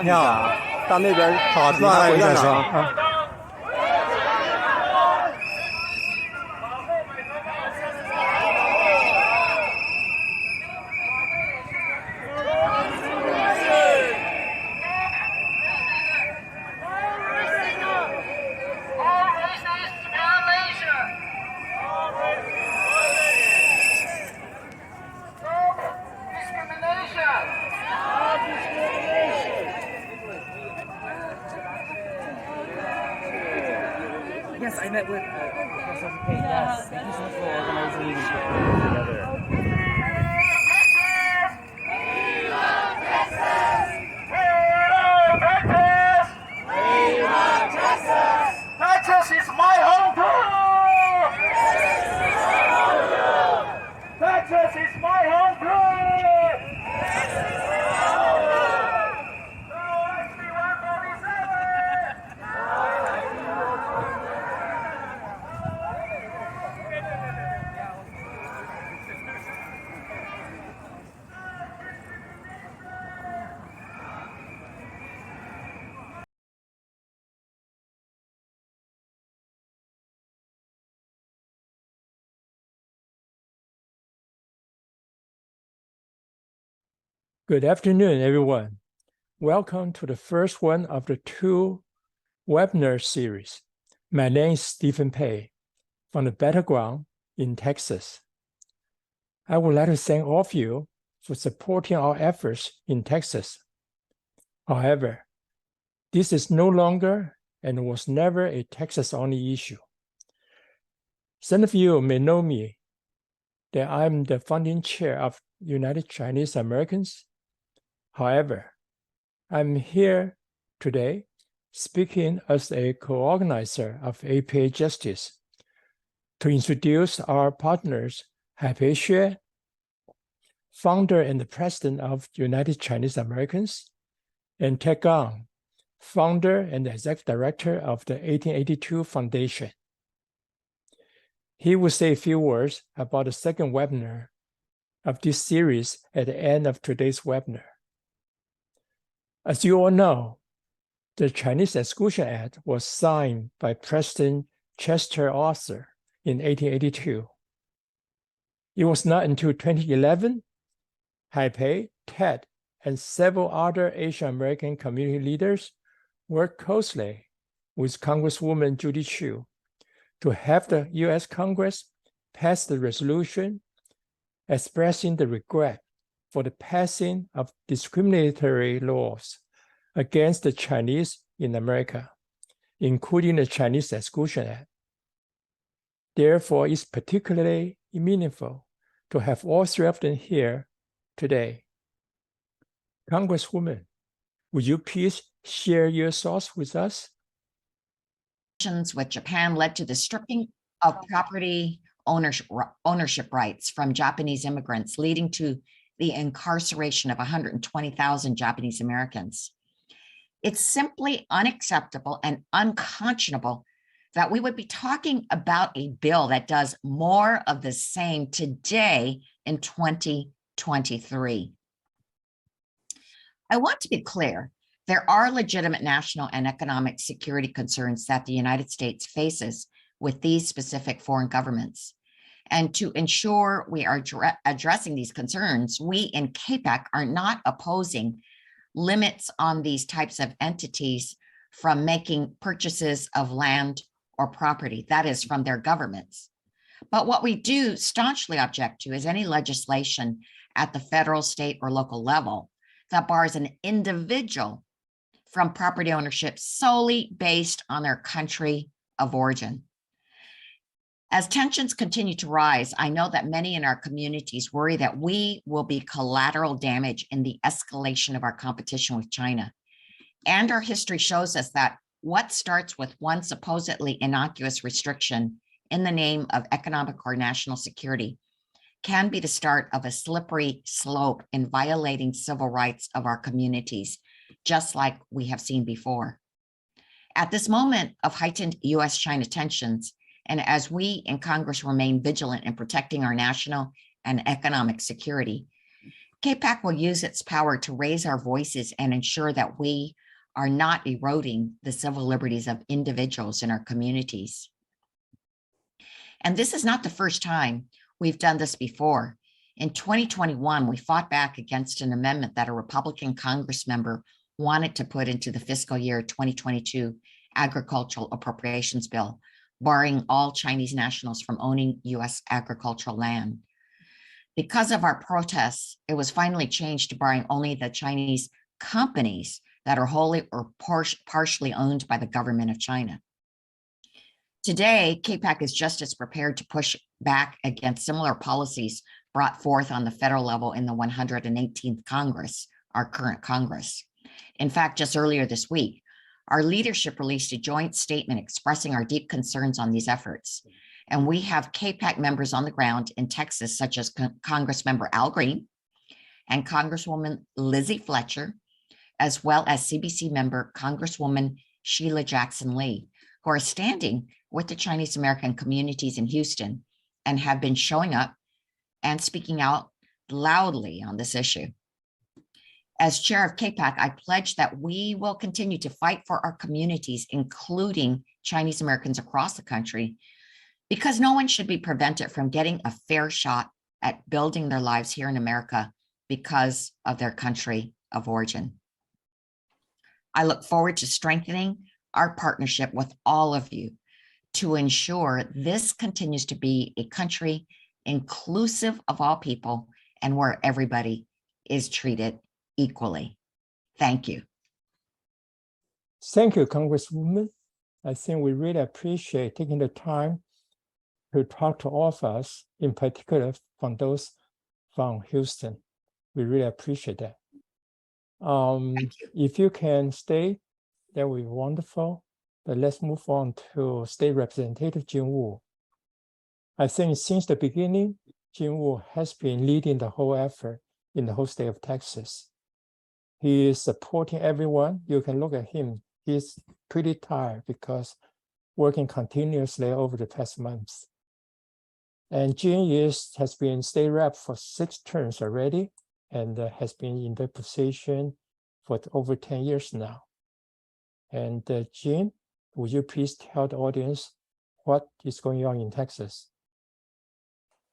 你好，到那边好，坐下来再说啊。Yes, I met with Professor Haipei. Yes, thank you so much for organizing and putting this together. Texas is my home too! Texas is my home too! Good afternoon, everyone. Welcome to the first one of the two webinar series. My name is Stephen Pei from the Battleground in Texas. I would like to thank all of you for supporting our efforts in Texas. However, this is no longer and was never a Texas-only issue. Some of you may know me that I'm the founding chair of United Chinese Americans. However, I'm here today speaking as a co-organizer of APA Justice to introduce our partners, Haipei Shue, founder and the president of United Chinese Americans, and Keliang, founder and executive director of the 1882 Foundation. He will say a few words about the second webinar of this series at the end of today's webinar. As you all know, the Chinese Exclusion Act was signed by President Chester Arthur in 1882. It was not until 2011, Haipei, Ted, and several other Asian American community leaders worked closely with Congresswoman Judy Shue to have the U.S. Congress pass the resolution expressing the regret for the passing of discriminatory laws against the Chinese in America, including the Chinese Exclusion Act. Therefore, it's particularly meaningful to have all three of them here today. Congresswoman, would you please share your thoughts with us? With Japan led to the stripping of property ownership rights from Japanese immigrants, leading to the incarceration of 120,000 Japanese Americans. It's simply unacceptable and unconscionable that we would be talking about a bill that does more of the same today in 2023. I want to be clear. There are legitimate national and economic security concerns that the United States faces with these specific foreign governments. And to ensure we are addressing these concerns, we in CAPAC are not opposing limits on these types of entities from making purchases of land or property, that is, from their governments. But what we do staunchly object to is any legislation at the federal, state, or local level that bars an individual from property ownership solely based on their country of origin. As tensions continue to rise, I know that many in our communities worry that we will be collateral damage in the escalation of our competition with China. And our history shows us that what starts with one supposedly innocuous restriction in the name of economic or national security can be the start of a slippery slope in violating civil rights of our communities, just like we have seen before. At this moment of heightened US-China tensions, and as we in Congress remain vigilant in protecting our national and economic security, CAPAC will use its power to raise our voices and ensure that we are not eroding the civil liberties of individuals in our communities. And this is not the first time we've done this before. In 2021, we fought back against an amendment that a Republican Congress member wanted to put into the fiscal year 2022 agricultural appropriations bill, barring all Chinese nationals from owning U.S. agricultural land. Because of our protests, it was finally changed to barring only the Chinese companies that are wholly or partially owned by the government of China. Today, CAPAC is just as prepared to push back against similar policies brought forth on the federal level in the 118th Congress, our current Congress. In fact, just earlier this week, our leadership released a joint statement expressing our deep concerns on these efforts. And we have CAPAC members on the ground in Texas, such as Congressmember Al Green and Congresswoman Lizzie Fletcher, as well as CBC member Congresswoman Sheila Jackson Lee, who are standing with the Chinese American communities in Houston and have been showing up and speaking out loudly on this issue. As chair of CAPAC, I pledge that we will continue to fight for our communities, including Chinese Americans across the country, because no one should be prevented from getting a fair shot at building their lives here in America because of their country of origin. I look forward to strengthening our partnership with all of you to ensure this continues to be a country inclusive of all people and where everybody is treated equally. Thank you. Thank you, Congresswoman. I think we really appreciate taking the time to talk to all of us, in particular from those from Houston. We really appreciate that. If you can stay, that would be wonderful. But let's move on to State Representative Jin Wu. I think since the beginning, Jin Wu has been leading the whole effort in the whole state of Texas. He is supporting everyone. You can look at him. He's pretty tired because working continuously over the past months. And Jin has been state rep for 6 terms already and has been in that position for over 10 years now. And Jin, would you please tell the audience what is going on in Texas?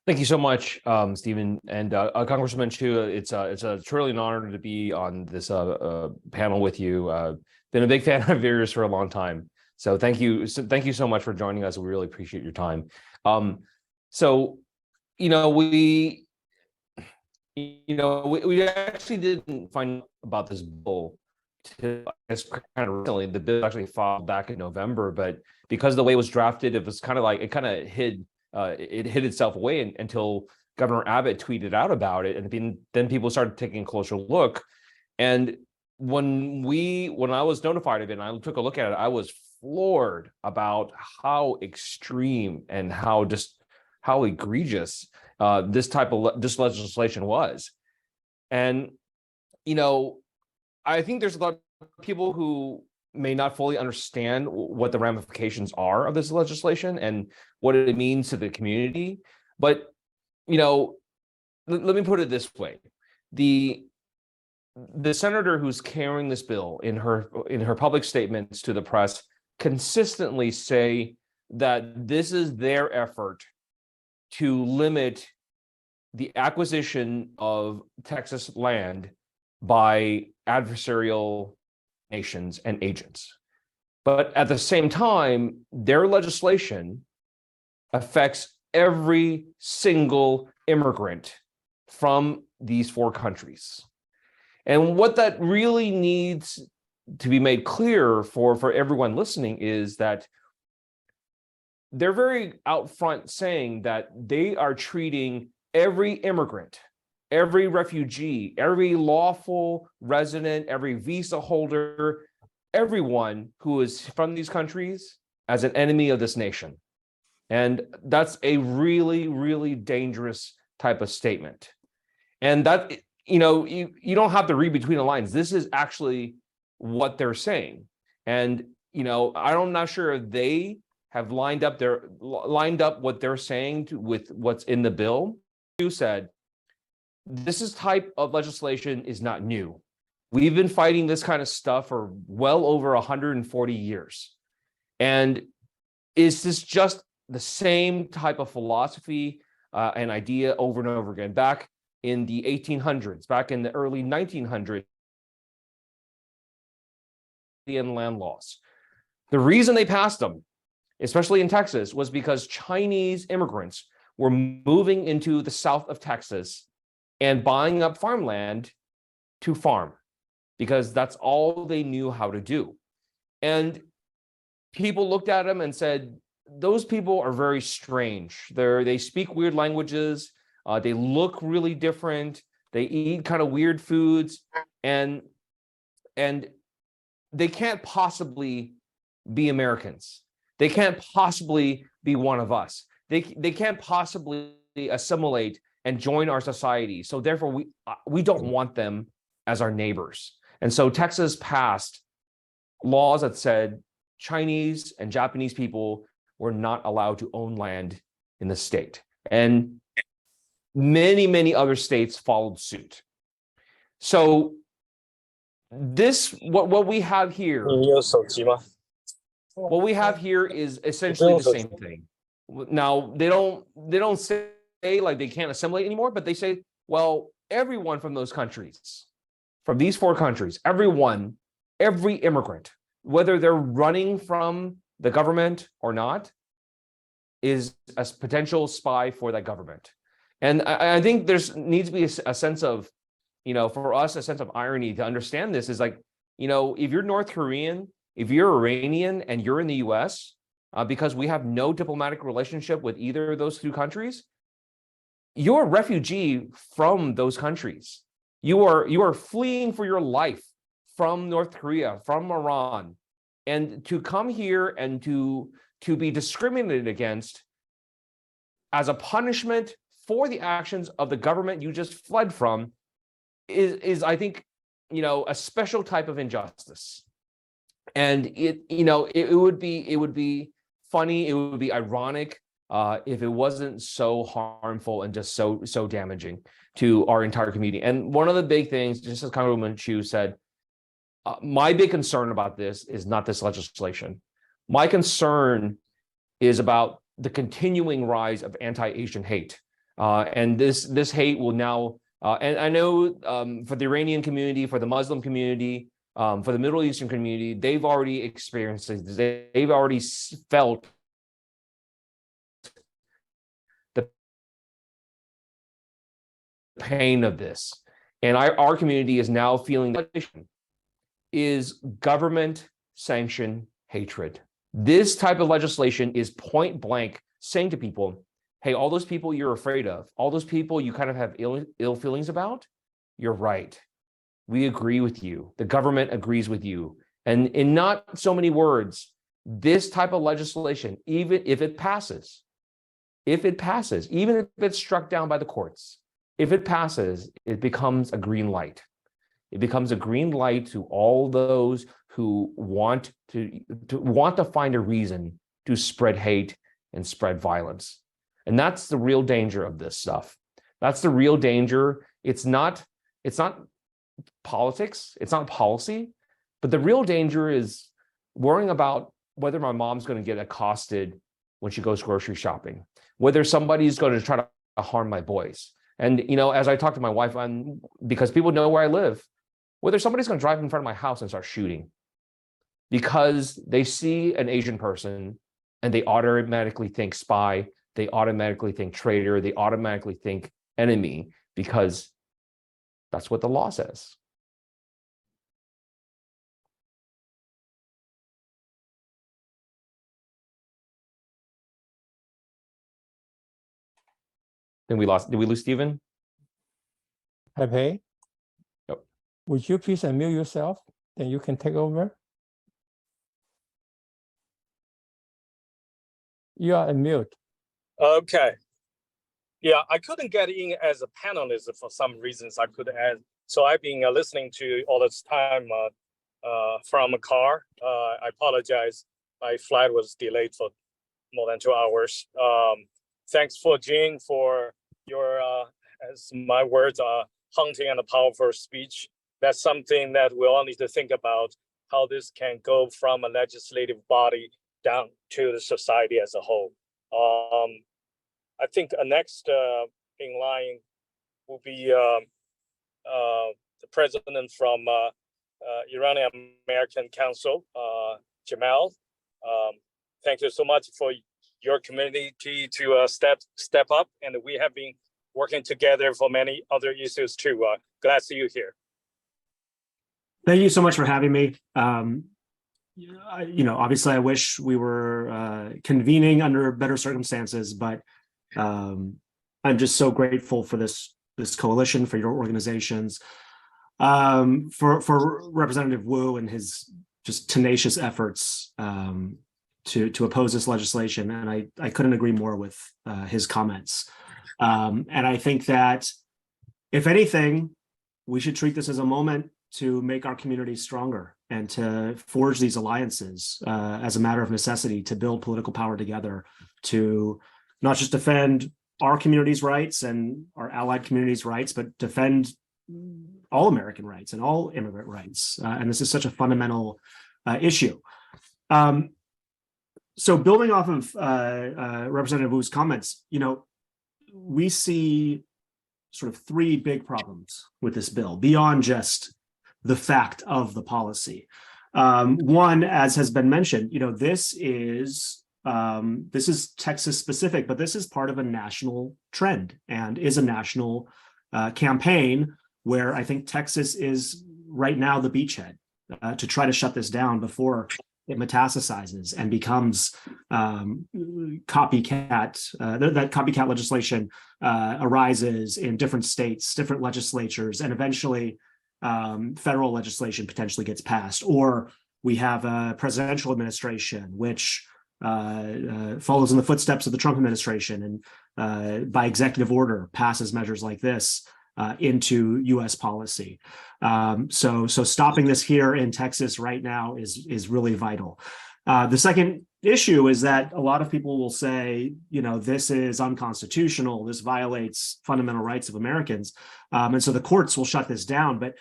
Thank you so much, Stephen. And Congressman Shue, it's a truly an honor to be on this panel with you. Been a big fan of yours for a long time. So thank you so much for joining us. We really appreciate your time. So, we actually didn't find out about this bill kind of recently. The bill actually filed back in November, but because the way it was drafted, it was kind of like it hid itself away until Governor Abbott tweeted out about it, and then people started taking a closer look. And when I was notified of it and I took a look at it, I was floored about how extreme and how egregious this legislation was. And I think there's a lot of people who may not fully understand what the ramifications are of this legislation and what it means to the community. But let me put it this way: the senator who's carrying this bill in her public statements to the press consistently say that this is their effort to limit the acquisition of Texas land by adversarial nations and agents. But at the same time, their legislation affects every single immigrant from these 4 countries. And what that really needs to be made clear for everyone listening is that they're very out front saying that they are treating every immigrant, every refugee, every lawful resident, every visa holder, everyone who is from these countries as an enemy of this nation. And that's a really, really dangerous type of statement. And that, you don't have to read between the lines. This is actually what they're saying. And, I'm not sure if they have lined up what they're saying with what's in the bill. You said this type of legislation is not new. We've been fighting this kind of stuff for well over 140 years. And is this just the same type of philosophy and idea over and over again? Back in the 1800s, back in the early 1900s, Indian land laws. The reason they passed them, especially in Texas, was because Chinese immigrants were moving into the south of Texas and buying up farmland to farm, because that's all they knew how to do. And people looked at them and said, those people are very strange. They speak weird languages. They look really different. They eat kind of weird foods, and they can't possibly be Americans. They can't possibly be one of us. They can't possibly assimilate and join our society. So therefore, we don't want them as our neighbors. And so Texas passed laws that said Chinese and Japanese people were not allowed to own land in the state. And many, many other states followed suit. So this, what we have here, what we have here is essentially the same thing. Now, they don't say like they can't assimilate anymore, but they say, well, everyone from those countries, from these 4 countries, every immigrant, whether they're running from the government or not, is a potential spy for that government. And I think there's needs to be a sense of, for us, a sense of irony to understand this is like, if you're North Korean, if you're Iranian and you're in the US, because we have no diplomatic relationship with either of those 2 countries, you're a refugee from those countries. You are fleeing for your life from North Korea, from Iran, and to come here and to be discriminated against as a punishment for the actions of the government you just fled from is I think, a special type of injustice. And it would be funny, it would be ironic if it wasn't so harmful and just so damaging to our entire community. And one of the big things, just as Congresswoman Shue said, my big concern about this is not this legislation. My concern is about the continuing rise of anti-Asian hate. And this hate will now, and I know for the Iranian community, for the Muslim community, for the Middle Eastern community, they've already experienced it. They've already felt the pain of this. And our community is now feeling that is government-sanctioned hatred. This type of legislation is point blank saying to people, hey, all those people you're afraid of, all those people you kind of have ill feelings about, you're right. We agree with you. The government agrees with you. And in not so many words, this type of legislation, even if it passes, even if it's struck down by the courts, if it passes, it becomes a green light. It becomes a green light to all those who want to find a reason to spread hate and spread violence. And that's the real danger of this stuff. That's the real danger. It's not politics, it's not policy, but the real danger is worrying about whether my mom's going to get accosted when she goes grocery shopping, whether somebody's going to try to harm my boys. And, as I talk to my wife, because people know where I live, whether somebody's going to drive in front of my house and start shooting because they see an Asian person and they automatically think spy, they automatically think traitor, they automatically think enemy, because that's what the law says. Then did we lose Stephen? Haipei? Yep. Would you please unmute yourself? Then you can take over. You are unmute. Okay. Yeah, I couldn't get in as a panelist for some reasons I could add. So I've been listening to all this time from a car. I apologize. My flight was delayed for more than 2 hours. Thanks for Jing for your as my words are haunting and powerful speech. That's something that we all need to think about, how this can go from a legislative body down to the society as a whole. I think next in line will be the president from Iranian American Council, Jamal. Thank you so much for your community to step up, and we have been working together for many other issues too. Glad to see you here. Thank you so much for having me. Obviously, I wish we were convening under better circumstances, but I'm just so grateful for this coalition, for your organizations, for Representative Wu and his just tenacious efforts to oppose this legislation. And I couldn't agree more with his comments. And I think that, if anything, we should treat this as a moment to make our community stronger and to forge these alliances as a matter of necessity, to build political power together, to not just defend our community's rights and our allied community's rights, but defend all American rights and all immigrant rights. And this is such a fundamental issue. So building off of Representative Wu's comments, we see sort of three big problems with this bill beyond just the fact of the policy. One, as has been mentioned, this is Texas specific, but this is part of a national trend and is a national campaign where I think Texas is right now the beachhead to try to shut this down before it metastasizes and becomes copycat. That copycat legislation arises in different states, different legislatures, and eventually federal legislation potentially gets passed. Or we have a presidential administration which follows in the footsteps of the Trump administration and by executive order passes measures like this into U.S. policy. So stopping this here in Texas right now is really vital. The second issue is that a lot of people will say, this is unconstitutional, this violates fundamental rights of Americans, and so the courts will shut this down. But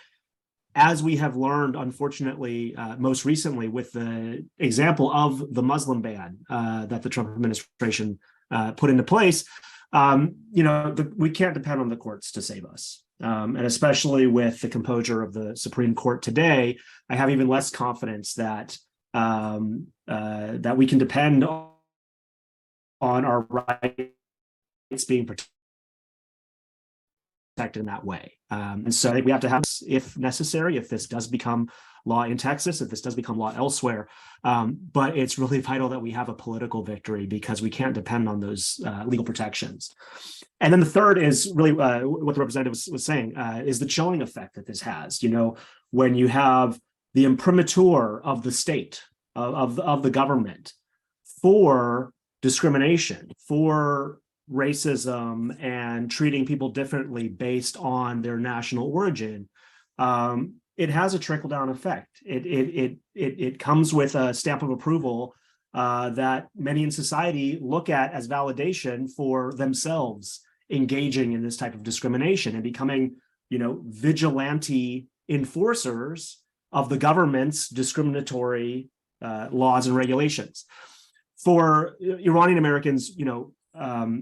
as we have learned, unfortunately, most recently with the example of the Muslim ban that the Trump administration put into place, we can't depend on the courts to save us. And especially with the composure of the Supreme Court today, I have even less confidence that that we can depend on our rights being protected in that way. And so I think we have to have, if necessary, if this does become law in Texas, if this does become law elsewhere, but it's really vital that we have a political victory because we can't depend on those legal protections. And then the third is really what the representative was saying, is the chilling effect that this has. When you have the imprimatur of the state, of the government for discrimination, for racism and treating people differently based on their national origin, it has a trickle-down effect. It comes with a stamp of approval that many in society look at as validation for themselves engaging in this type of discrimination and becoming, vigilante enforcers of the government's discriminatory laws and regulations. For Iranian Americans, there have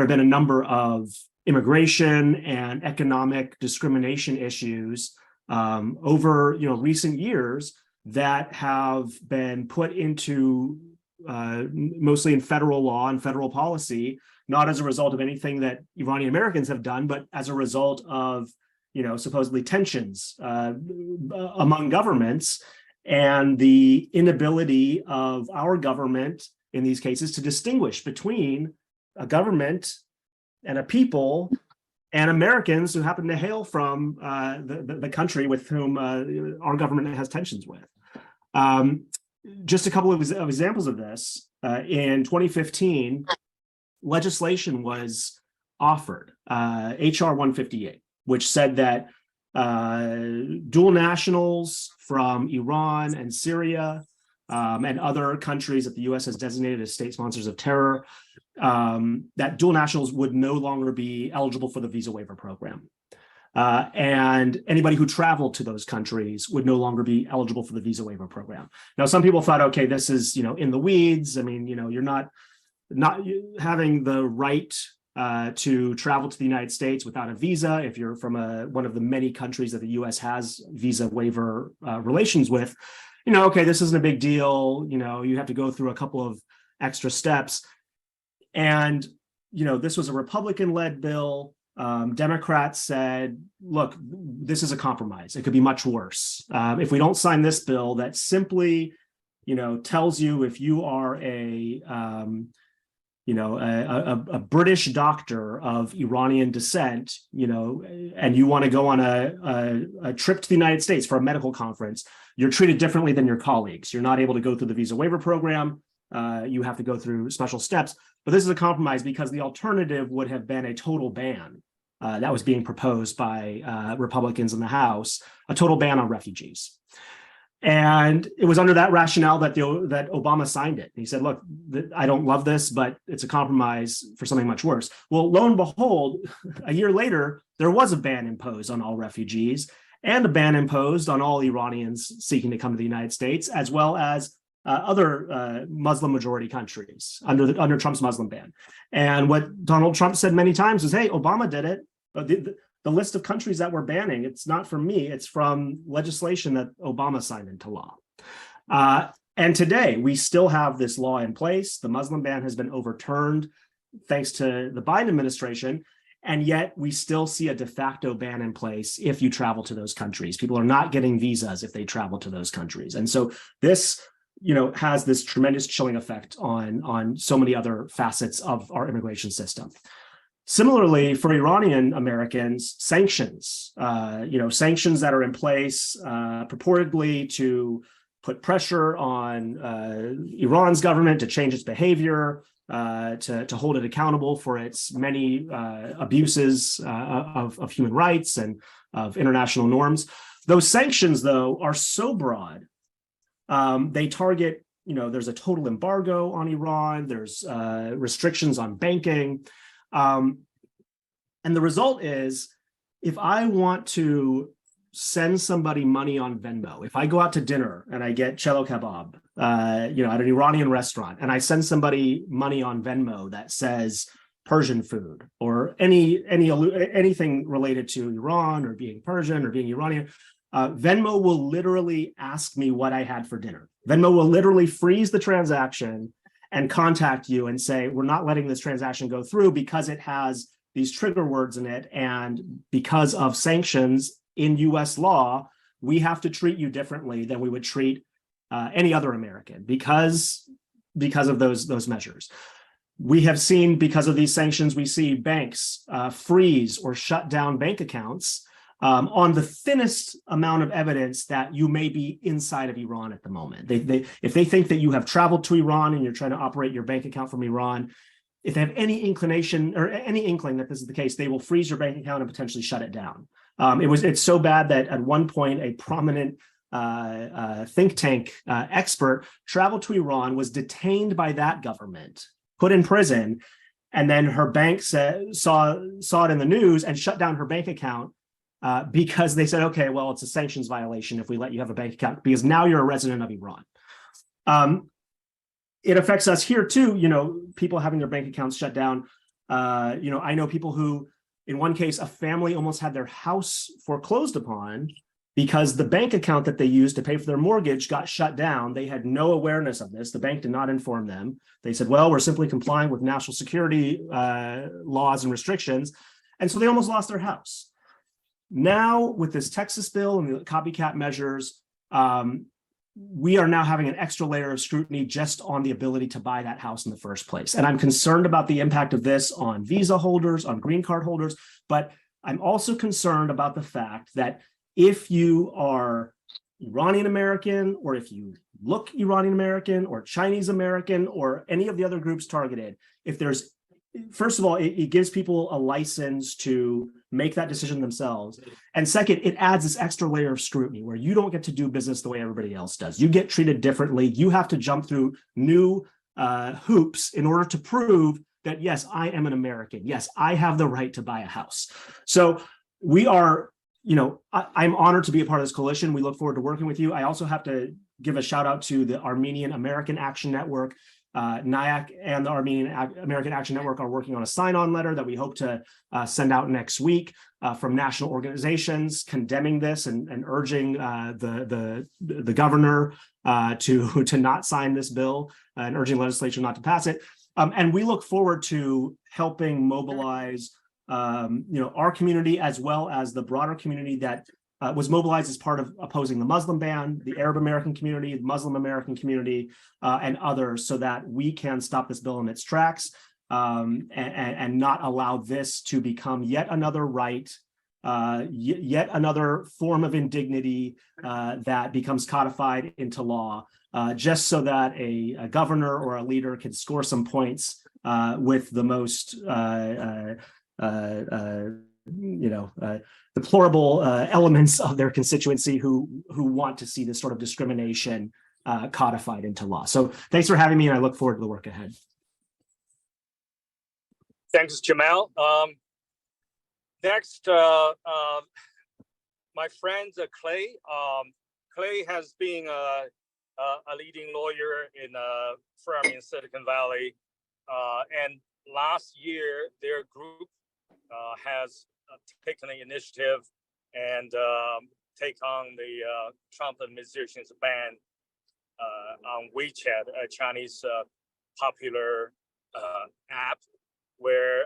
been a number of immigration and economic discrimination issues over recent years that have been put into mostly in federal law and federal policy, not as a result of anything that Iranian Americans have done, but as a result of supposedly tensions among governments and the inability of our government in these cases to distinguish between a government and a people and Americans who happen to hail from the country with whom our government has tensions with. Just a couple of examples of this. In 2015, legislation was offered, HR 158, which said that dual nationals from Iran and Syria and other countries that the U.S. has designated as state sponsors of terror that dual nationals would no longer be eligible for the visa waiver program. And anybody who traveled to those countries would no longer be eligible for the visa waiver program. Now, some people thought, okay, this is, in the weeds. I mean, you're not having the right to travel to the United States without a visa if you're from one of the many countries that the U.S. has visa waiver relations with. Okay, this isn't a big deal. You have to go through a couple of extra steps. And, this was a Republican-led bill. Democrats said, look, this is a compromise. It could be much worse. If we don't sign this bill that simply, tells you if you are a British doctor of Iranian descent, and you want to go on a trip to the United States for a medical conference, you're treated differently than your colleagues. You're not able to go through the visa waiver program. You have to go through special steps. But this is a compromise because the alternative would have been a total ban that was being proposed by Republicans in the House, a total ban on refugees. And it was under that rationale that Obama signed it. He said, look, I don't love this, but it's a compromise for something much worse. Well, lo and behold, a year later, there was a ban imposed on all refugees and a ban imposed on all Iranians seeking to come to the United States, as well as other Muslim majority countries under Trump's Muslim ban. And what Donald Trump said many times was, hey, Obama did it. The list of countries that we're banning, it's not from me, it's from legislation that Obama signed into law. And today, we still have this law in place. The Muslim ban has been overturned thanks to the Biden administration, and yet we still see a de facto ban in place if you travel to those countries. People are not getting visas if they travel to those countries. And so this has this tremendous chilling effect on so many other facets of our immigration system. Similarly, for Iranian Americans, sanctions, sanctions that are in place purportedly to put pressure on Iran's government to change its behavior, to hold it accountable for its many abuses of human rights and of international norms. Those sanctions, though, are so broad. They target, there's a total embargo on Iran, there's restrictions on banking. And the result is, if I want to send somebody money on Venmo, if I go out to dinner and I get cello kebab, at an Iranian restaurant, and I send somebody money on Venmo that says Persian food or anything related to Iran or being Persian or being Iranian, Venmo will literally ask me what I had for dinner. Venmo will literally freeze the transaction and contact you and say, we're not letting this transaction go through because it has these trigger words in it. And because of sanctions in US law, we have to treat you differently than we would treat any other American because of those measures. We have seen, because of these sanctions, we see banks freeze or shut down bank accounts on the thinnest amount of evidence that you may be inside of Iran at the moment. If they think that you have traveled to Iran and you're trying to operate your bank account from Iran, if they have any inclination or any inkling that this is the case, they will freeze your bank account and potentially shut it down. It's so bad that at one point a prominent think tank expert traveled to Iran, was detained by that government, put in prison, and then her bank saw it in the news and shut down her bank account. Because they said, okay, well, it's a sanctions violation if we let you have a bank account because now you're a resident of Iran. It affects us here too, people having their bank accounts shut down. I know people who, in one case, a family almost had their house foreclosed upon because the bank account that they used to pay for their mortgage got shut down. They had no awareness of this. The bank did not inform them. They said, well, we're simply complying with national security laws and restrictions. And so they almost lost their house. Now, with this Texas bill and the copycat measures, we are now having an extra layer of scrutiny just on the ability to buy that house in the first place. And I'm concerned about the impact of this on visa holders, on green card holders, but I'm also concerned about the fact that if you are Iranian American, or if you look Iranian American or Chinese American or any of the other groups targeted, first of all, it gives people a license to make that decision themselves. And second, it adds this extra layer of scrutiny where you don't get to do business the way everybody else does. You get treated differently. You have to jump through new hoops in order to prove that, yes, I am an American. Yes, I have the right to buy a house. So we are, I'm honored to be a part of this coalition. We look forward to working with you. I also have to give a shout out to the Armenian American Action Network. NIAC and the Armenian American Action Network are working on a sign-on letter that we hope to send out next week from national organizations condemning this and urging the governor to not sign this bill and urging legislature not to pass it. And we look forward to helping mobilize our community as well as the broader community that was mobilized as part of opposing the Muslim ban, the Arab American community, the Muslim American community, and others, so that we can stop this bill in its tracks and not allow this to become yet another right, yet another form of indignity that becomes codified into law, just so that a governor or a leader can score some points with the most deplorable elements of their constituency who want to see this sort of discrimination codified into law. So thanks for having me, and I look forward to the work ahead. Thanks, Jamal. Next, my friend Clay. Clay has been a leading lawyer firm in Silicon Valley, and last year their group has taken the initiative and take on the Trump administration's ban on WeChat, a Chinese popular app, where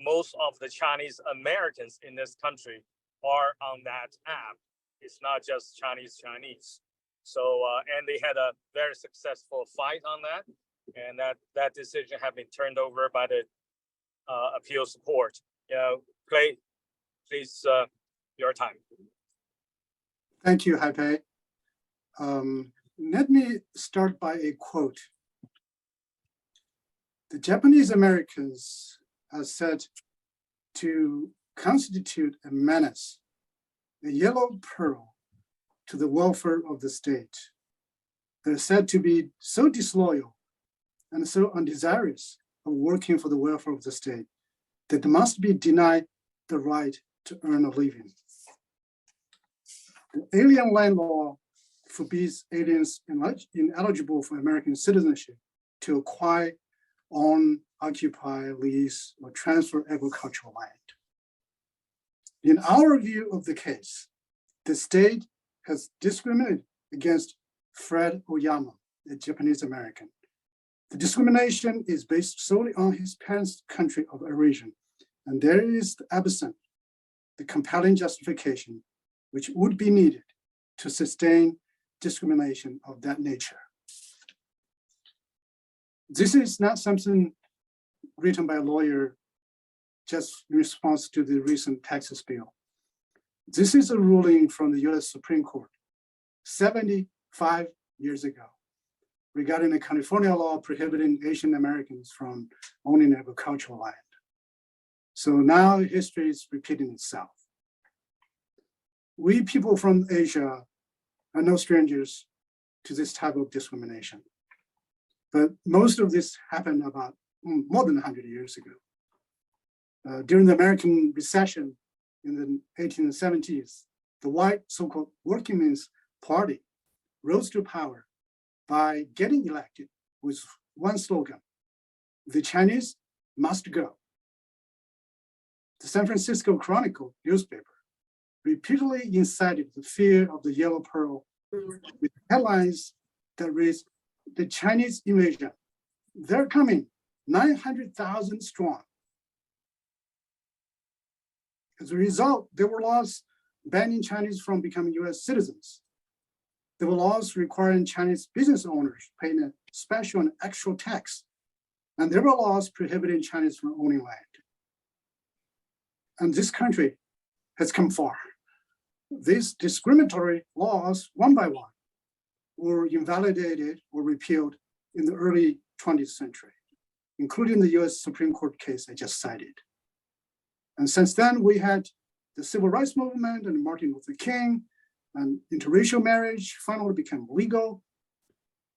most of the Chinese Americans in this country are on that app. It's not just Chinese. So, and they had a very successful fight on that, and that decision has been turned over by the appeals court. Clay, please, your time. Thank you, Haipei. Let me start by a quote. The Japanese Americans are said to constitute a menace, a yellow pearl to the welfare of the state. They're said to be so disloyal and so undesirous of working for the welfare of the state that they must be denied the right to earn a living. The alien land law forbids aliens ineligible for American citizenship to acquire, own, occupy, lease, or transfer agricultural land. In our view of the case, the state has discriminated against Fred Oyama, a Japanese American. The discrimination is based solely on his parents' country of origin, and there is absent the compelling justification which would be needed to sustain discrimination of that nature. This is not something written by a lawyer just in response to the recent Texas bill. This is a ruling from the US Supreme Court 75 years ago regarding a California law prohibiting Asian Americans from owning agricultural land. So now history is repeating itself. We people from Asia are no strangers to this type of discrimination. But most of this happened about more than 100 years ago. During the American recession in the 1870s, the white so-called working men's party rose to power by getting elected with one slogan: the Chinese must go. The San Francisco Chronicle newspaper repeatedly incited the fear of the yellow pearl with headlines that read, "The Chinese invasion, they're coming, 900,000 strong." As a result, there were laws banning Chinese from becoming US citizens. There were laws requiring Chinese business owners paying a special and extra tax. And there were laws prohibiting Chinese from owning land. And this country has come far. These discriminatory laws, one by one, were invalidated or repealed in the early 20th century, including the US Supreme Court case I just cited. And since then, we had the civil rights movement and Martin Luther King, and interracial marriage finally became legal.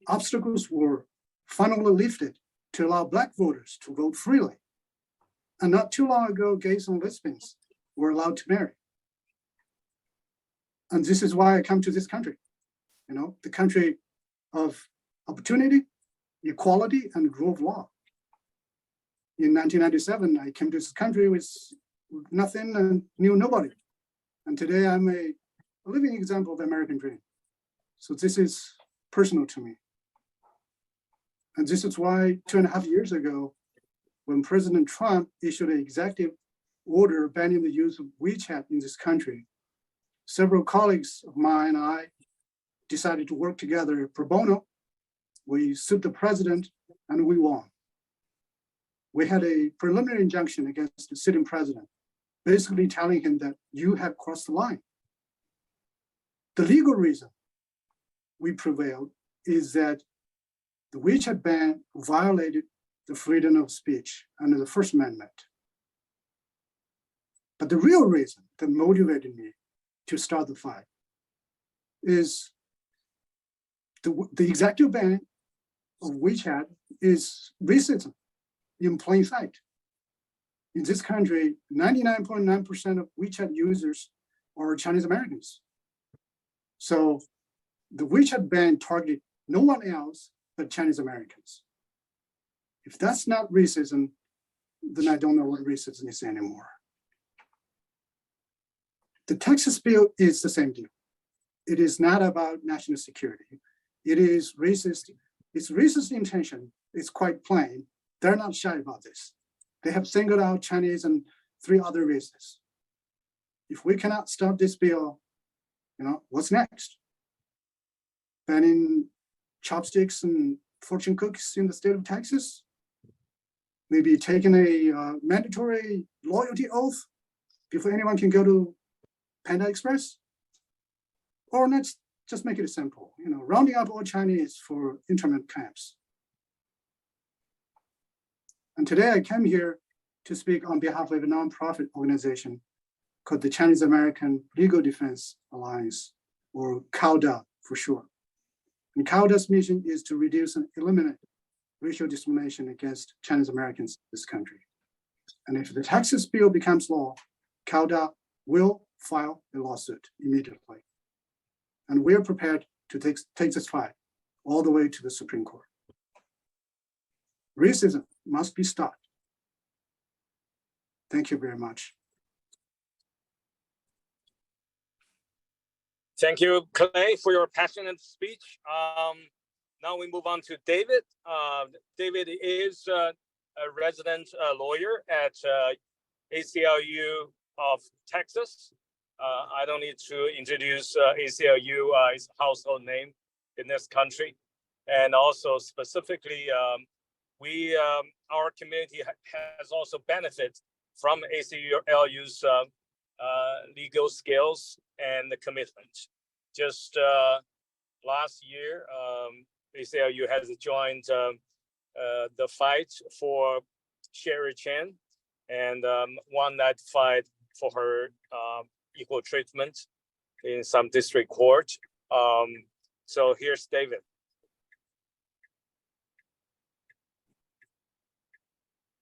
Obstacles were finally lifted to allow Black voters to vote freely. And not too long ago, gays and lesbians were allowed to marry. And this is why I come to this country, the country of opportunity, equality, and rule of law. In 1997, I came to this country with nothing and knew nobody. And today I'm a living example of the American dream. So this is personal to me. And this is why 2.5 years ago, when President Trump issued an executive order banning the use of WeChat in this country, several colleagues of mine and I decided to work together pro bono. We sued the president and we won. We had a preliminary injunction against the sitting president, basically telling him that you have crossed the line. The legal reason we prevailed is that the WeChat ban violated the freedom of speech under the First Amendment. But the real reason that motivated me to start the fight is the executive ban of WeChat is racism in plain sight. In this country, 99.9% of WeChat users are Chinese Americans. So the WeChat ban targeted no one else but Chinese Americans. If that's not racism, then I don't know what racism is anymore. The Texas bill is the same deal. It is not about national security. It is racist. Its racist intention is quite plain. They're not shy about this. They have singled out Chinese and 3 other races. If we cannot stop this bill, what's next? Banning chopsticks and fortune cookies in the state of Texas? Maybe taking a mandatory loyalty oath before anyone can go to Panda Express? Or let's just make it simple, rounding up all Chinese for internment camps. And today I came here to speak on behalf of a nonprofit organization called the Chinese American Legal Defense Alliance, or CAUDA for short. And CAUDA's mission is to reduce and eliminate racial discrimination against Chinese Americans in this country. And if the Texas bill becomes law, CAUDA will file a lawsuit immediately. And we're prepared to take this fight all the way to the Supreme Court. Racism must be stopped. Thank you very much. Thank you, Clay, for your passionate speech. Now we move on to David. David is a resident lawyer at ACLU of Texas. I don't need to introduce ACLU, is a household name in this country. And also specifically, our community has also benefited from ACLU's legal skills and the commitment. Just last year, ACLU has joined the fight for Sherry Chen and won that fight for her equal treatment in some district court. So here's David.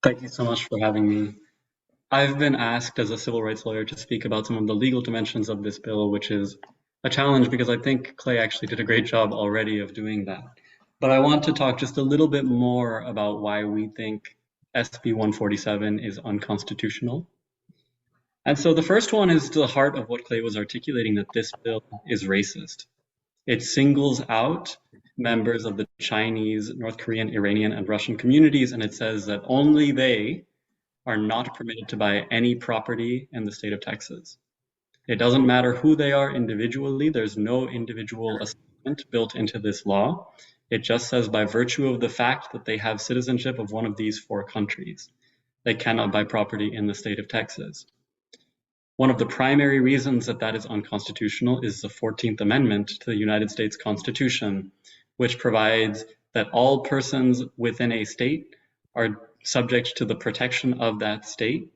Thank you so much for having me. I've been asked as a civil rights lawyer to speak about some of the legal dimensions of this bill, which is a challenge because I think Clay actually did a great job already of doing that. But I want to talk just a little bit more about why we think SB 147 is unconstitutional. And so the first one is the heart of what Clay was articulating, that this bill is racist. It singles out members of the Chinese, North Korean, Iranian, and Russian communities, and it says that only they are not permitted to buy any property in the state of Texas. It doesn't matter who they are individually. There's no individual assessment built into this law. It just says by virtue of the fact that they have citizenship of one of these 4 countries, they cannot buy property in the state of Texas. One of the primary reasons that that is unconstitutional is the 14th Amendment to the United States Constitution, which provides that all persons within a state are subject to the protection of that state,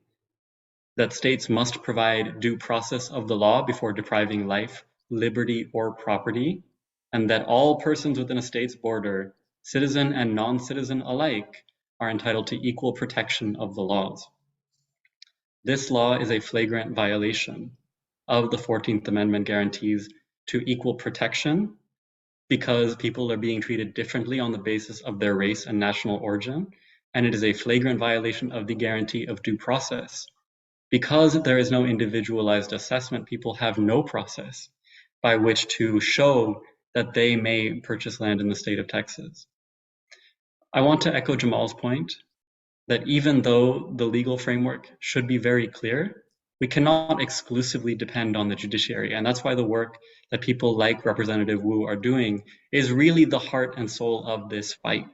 that states must provide due process of the law before depriving life, liberty, or property, and that all persons within a state's border, citizen and non-citizen alike, are entitled to equal protection of the laws. This law is a flagrant violation of the 14th Amendment guarantees to equal protection because people are being treated differently on the basis of their race and national origin, and it is a flagrant violation of the guarantee of due process. Because there is no individualized assessment, people have no process by which to show that they may purchase land in the state of Texas. I want to echo Jamal's point that even though the legal framework should be very clear, we cannot exclusively depend on the judiciary. And that's why the work that people like Representative Wu are doing is really the heart and soul of this fight.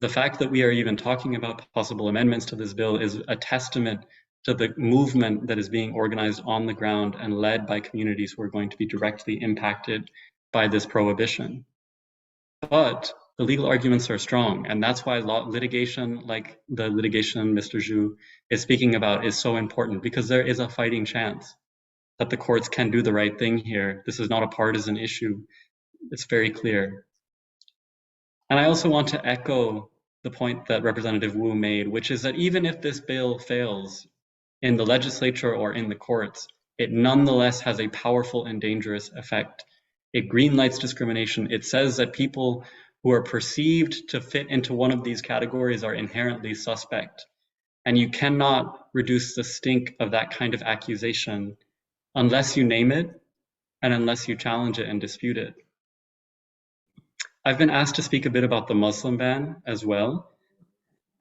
The fact that we are even talking about possible amendments to this bill is a testament to the movement that is being organized on the ground and led by communities who are going to be directly impacted by this prohibition. But the legal arguments are strong, and that's why litigation, like the litigation Mr. Shue is speaking about, is so important, because there is a fighting chance that the courts can do the right thing here. This is not a partisan issue. It's very clear. And I also want to echo the point that Representative Wu made, which is that even if this bill fails in the legislature or in the courts, it nonetheless has a powerful and dangerous effect. It greenlights discrimination. It says that people who are perceived to fit into one of these categories are inherently suspect. And you cannot reduce the stink of that kind of accusation unless you name it and unless you challenge it and dispute it. I've been asked to speak a bit about the Muslim ban as well.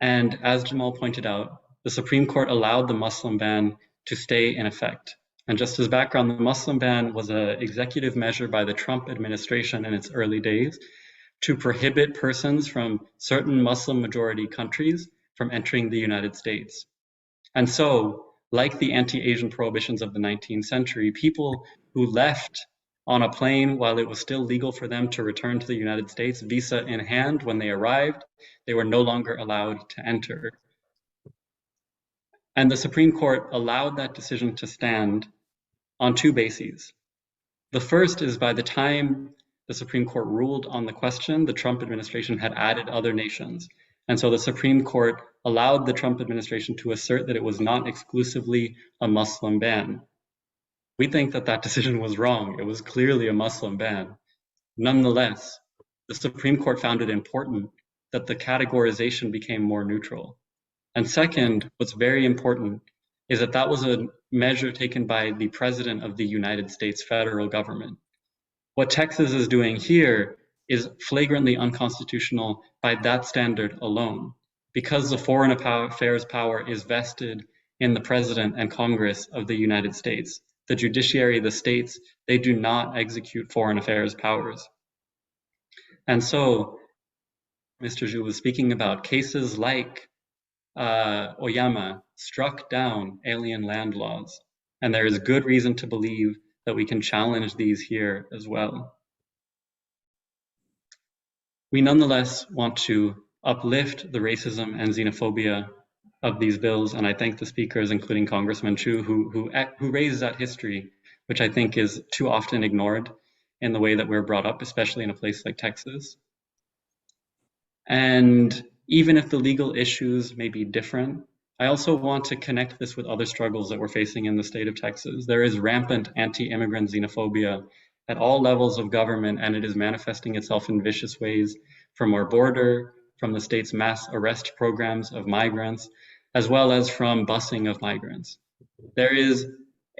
And as Jamal pointed out, the Supreme Court allowed the Muslim ban to stay in effect. And just as background, the Muslim ban was an executive measure by the Trump administration in its early days to prohibit persons from certain Muslim majority countries from entering the United States. And so, like the anti-Asian prohibitions of the 19th century, people who left on a plane while it was still legal for them to return to the United States, visa in hand, when they arrived, they were no longer allowed to enter. And the Supreme Court allowed that decision to stand on two bases. The first is by the time the Supreme Court ruled on the question, the Trump administration had added other nations. And so the Supreme Court allowed the Trump administration to assert that it was not exclusively a Muslim ban. We think that that decision was wrong. It was clearly a Muslim ban. Nonetheless, the Supreme Court found it important that the categorization became more neutral. And second, what's very important is that that was a measure taken by the President of the United States federal government. What Texas is doing here is flagrantly unconstitutional by that standard alone, because the foreign affairs power is vested in the President and Congress of the United States. The judiciary, the states, they do not execute foreign affairs powers. And so, Mr. Shue was speaking about cases like Oyama struck down alien land laws, and there is good reason to believe that we can challenge these here as well. We nonetheless want to uplift the racism and xenophobia of these bills, and I thank the speakers, including Congressman Shue, who raised that history, which I think is too often ignored in the way that we're brought up, especially in a place like Texas. And even if the legal issues may be different, I also want to connect this with other struggles that we're facing in the state of Texas. There is rampant anti-immigrant xenophobia at all levels of government, and it is manifesting itself in vicious ways from our border, from the state's mass arrest programs of migrants, as well as from busing of migrants. There is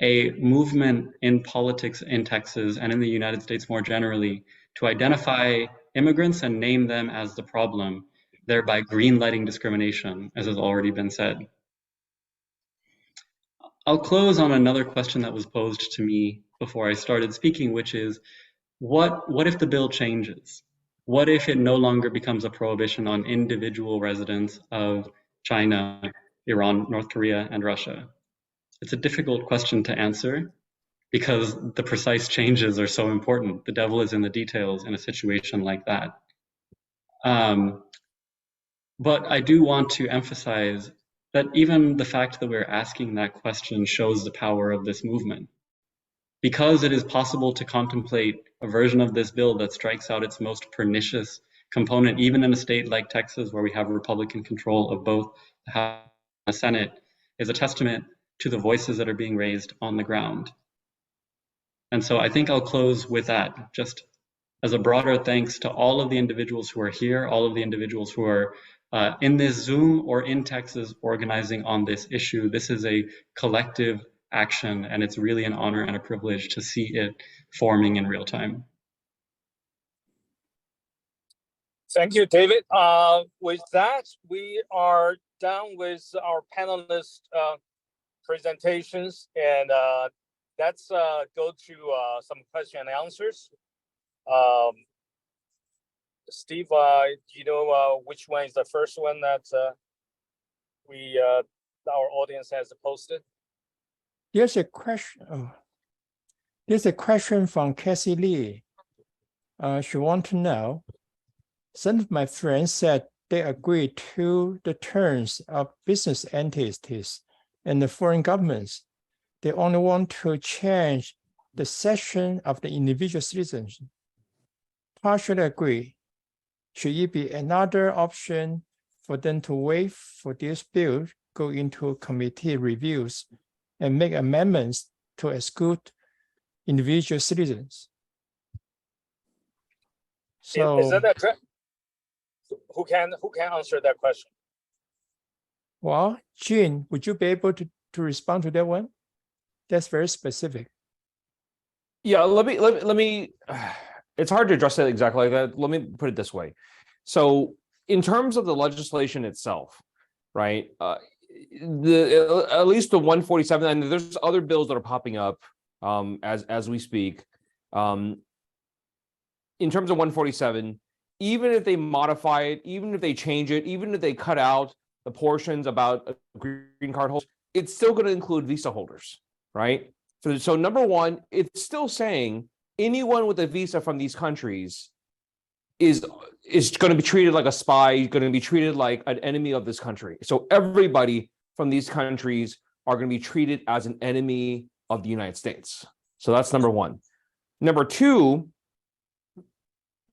a movement in politics in Texas and in the United States more generally to identify immigrants and name them as the problem, thereby greenlighting discrimination, as has already been said. I'll close on another question that was posed to me before I started speaking, which is, what if the bill changes? What if it no longer becomes a prohibition on individual residents of China, Iran, North Korea, and Russia? It's a difficult question to answer because the precise changes are so important. The devil is in the details in a situation like that. But I do want to emphasize that even the fact that we're asking that question shows the power of this movement. Because it is possible to contemplate a version of this bill that strikes out its most pernicious component, even in a state like Texas, where we have Republican control of both the House and the Senate, is a testament to the voices that are being raised on the ground. And so I think I'll close with that, just as a broader thanks to all of the individuals who are here, all of the individuals who are in this Zoom or in Texas organizing on this issue. This is a collective action, and it's really an honor and a privilege to see it forming in real time. Thank you, David. With that, we are done with our panelist presentations, and let's go to some question and answers. Steve, do you know which one is the first one that our audience has posted? There's a question. There's a question from Cassie Lee. She wants to know, some of my friends said they agree to the terms of business entities and the foreign governments. They only want to change the section of the individual citizens. Partially agree. Should it be another option for them to wait for this bill go into committee reviews and make amendments to exclude individual citizens? So is that who can answer that question? Well, Jean, would you be able to respond to that one? That's very specific. Yeah, let me it's hard to address it exactly like that. Let me put it this way. So in terms of the legislation itself, right, at least the 147, and there's other bills that are popping up as we speak. In terms of 147, even if they modify it, even if they change it, even if they cut out the portions about green card holders, it's still going to include visa holders, right? So number one, it's still saying anyone with a visa from these countries is going to be treated like a spy, going to be treated like an enemy of this country. So everybody from these countries are going to be treated as an enemy of the United States. So that's number one. Number two,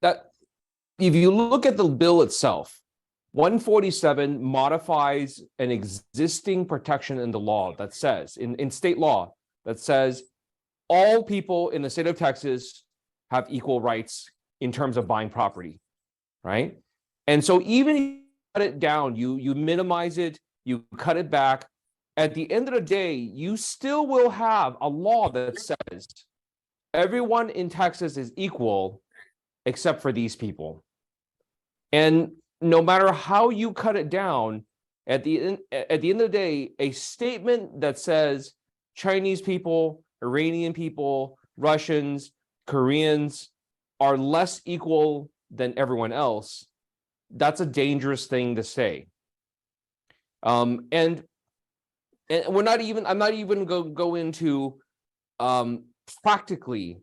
that if you look at the bill itself, 147 modifies an existing protection in the law that says, in state law, that says all people in the state of Texas have equal rights in terms of buying property, right? And so even if you cut it down, you minimize it, you cut it back, at the end of the day, you still will have a law that says everyone in Texas is equal except for these people. And no matter how you cut it down, at the end of the day, a statement that says Chinese people, Iranian people, Russians, Koreans are less equal than everyone else, that's a dangerous thing to say. And I'm not even going to go into practically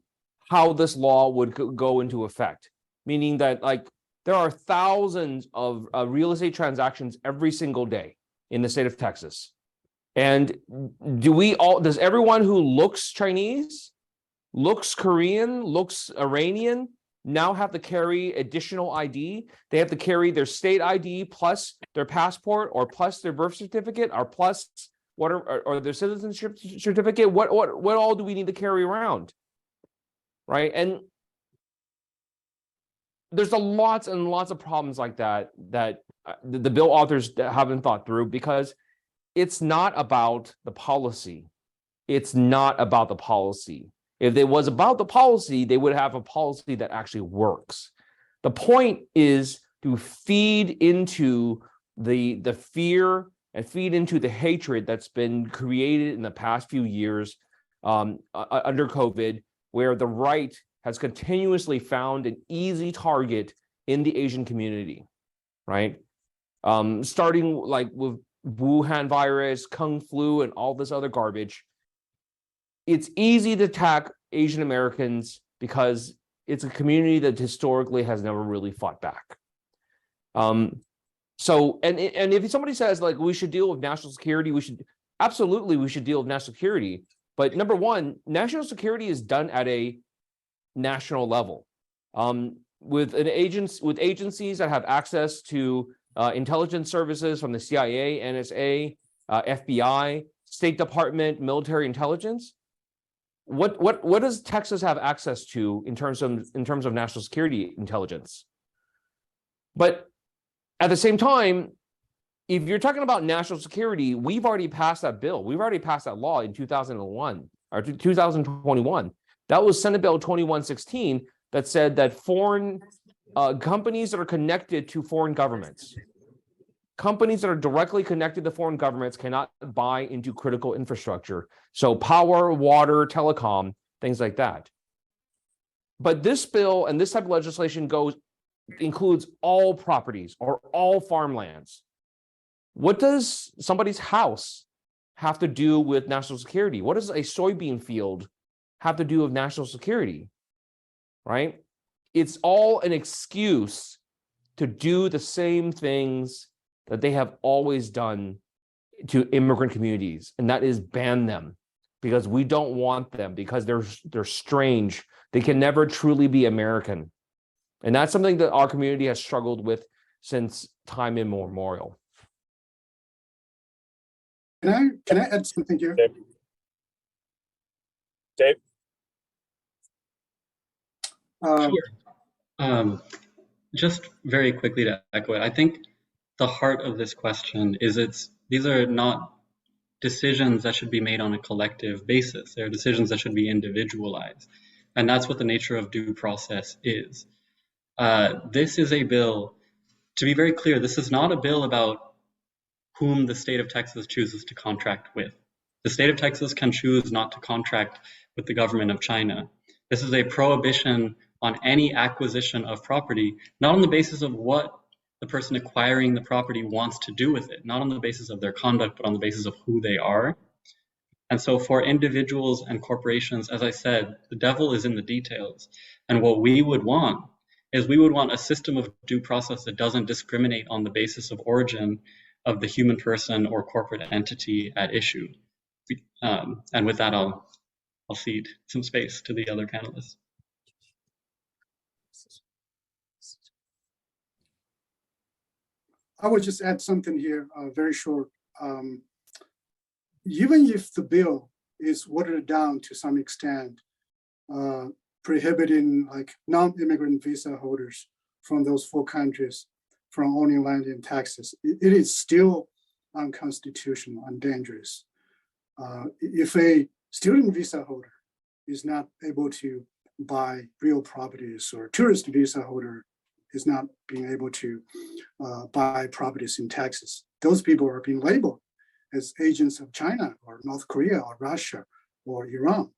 how this law would go into effect, meaning that like there are thousands of real estate transactions every single day in the state of Texas. And does everyone who looks Chinese, looks Korean, looks Iranian now have to carry additional ID? They have to carry their state ID plus their passport or plus their birth certificate or plus or their citizenship certificate? What all do we need to carry around? Right? And there's lots and lots of problems like that the bill authors haven't thought through, because it's not about the policy. It's not about the policy. If it was about the policy, they would have a policy that actually works. The point is to feed into the fear and feed into the hatred that's been created in the past few years under COVID, where the right has continuously found an easy target in the Asian community, right? Starting like with Wuhan virus, Kung flu, and all this other garbage. It's easy to attack Asian Americans because it's a community that historically has never really fought back. So if somebody says like we should deal with national security, we should deal with national security. But number one, national security is done at a national level. with agencies that have access to intelligence services from the CIA, NSA, FBI, State Department, military intelligence. What does Texas have access to in terms of national security intelligence? But at the same time, if you're talking about national security, we've already passed that bill. We've already passed that law in 2001 or 2021. That was Senate Bill 2116 that said that foreign companies that are connected to foreign governments, companies that are directly connected to foreign governments cannot buy into critical infrastructure. So power, water, telecom, things like that. But this bill and this type of legislation includes all properties or all farmlands. What does somebody's house have to do with national security? What does a soybean field have to do with national security, right? It's all an excuse to do the same things that they have always done to immigrant communities, and that is ban them because we don't want them, because they're strange. They can never truly be American. And that's something that our community has struggled with since time immemorial. Can I add something here? Dave? Sure. Just very quickly to echo it, I think the heart of this question is these are not decisions that should be made on a collective basis. They're decisions that should be individualized. And that's what the nature of due process is. This is a bill, to be very clear, this is not a bill about whom the state of Texas chooses to contract with. The state of Texas can choose not to contract with the government of China. This is a prohibition on any acquisition of property, not on the basis of what the person acquiring the property wants to do with it, not on the basis of their conduct, but on the basis of who they are. And so for individuals and corporations, as I said, the devil is in the details. And what we would want is we would want a system of due process that doesn't discriminate on the basis of origin of the human person or corporate entity at issue. And with that, I'll cede some space to the other panelists. I would just add something here, very short. Even if the bill is watered down to some extent, prohibiting like non-immigrant visa holders from those 4 countries from owning land in Texas, it is still unconstitutional and dangerous. If a student visa holder is not able to buy real properties, or tourist visa holder is not being able to buy properties in Texas, those people are being labeled as agents of China or North Korea or Russia or Iran.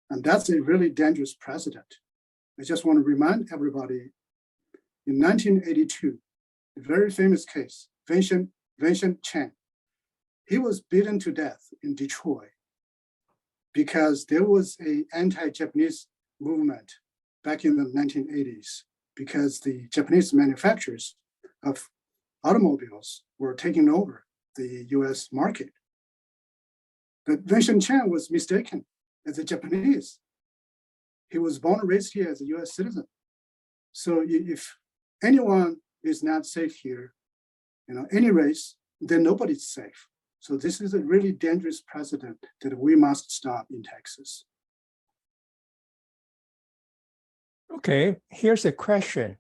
And that's a really dangerous precedent. I just want to remind everybody, in 1982, a very famous case, Vincent Chan, he was beaten to death in Detroit because there was an anti-Japanese movement back in the 1980s, because the Japanese manufacturers of automobiles were taking over the US market. But Vincent Chan was mistaken as a Japanese. He was born and raised here as a US citizen. So if anyone is not safe here, any race, then nobody's safe. So this is a really dangerous precedent that we must stop in Texas. Okay, here's a question.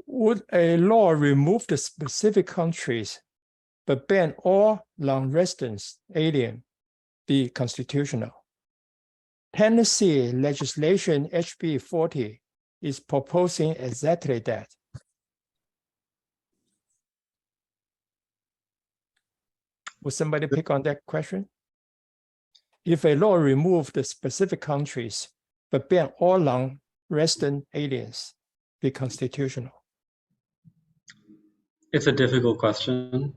Would a law remove the specific countries but ban all non-resident alien be constitutional? Tennessee legislation HB 40 is proposing exactly that. Would somebody pick on that question? If a law removed the specific countries but ban all non-resident aliens, be constitutional? It's a difficult question.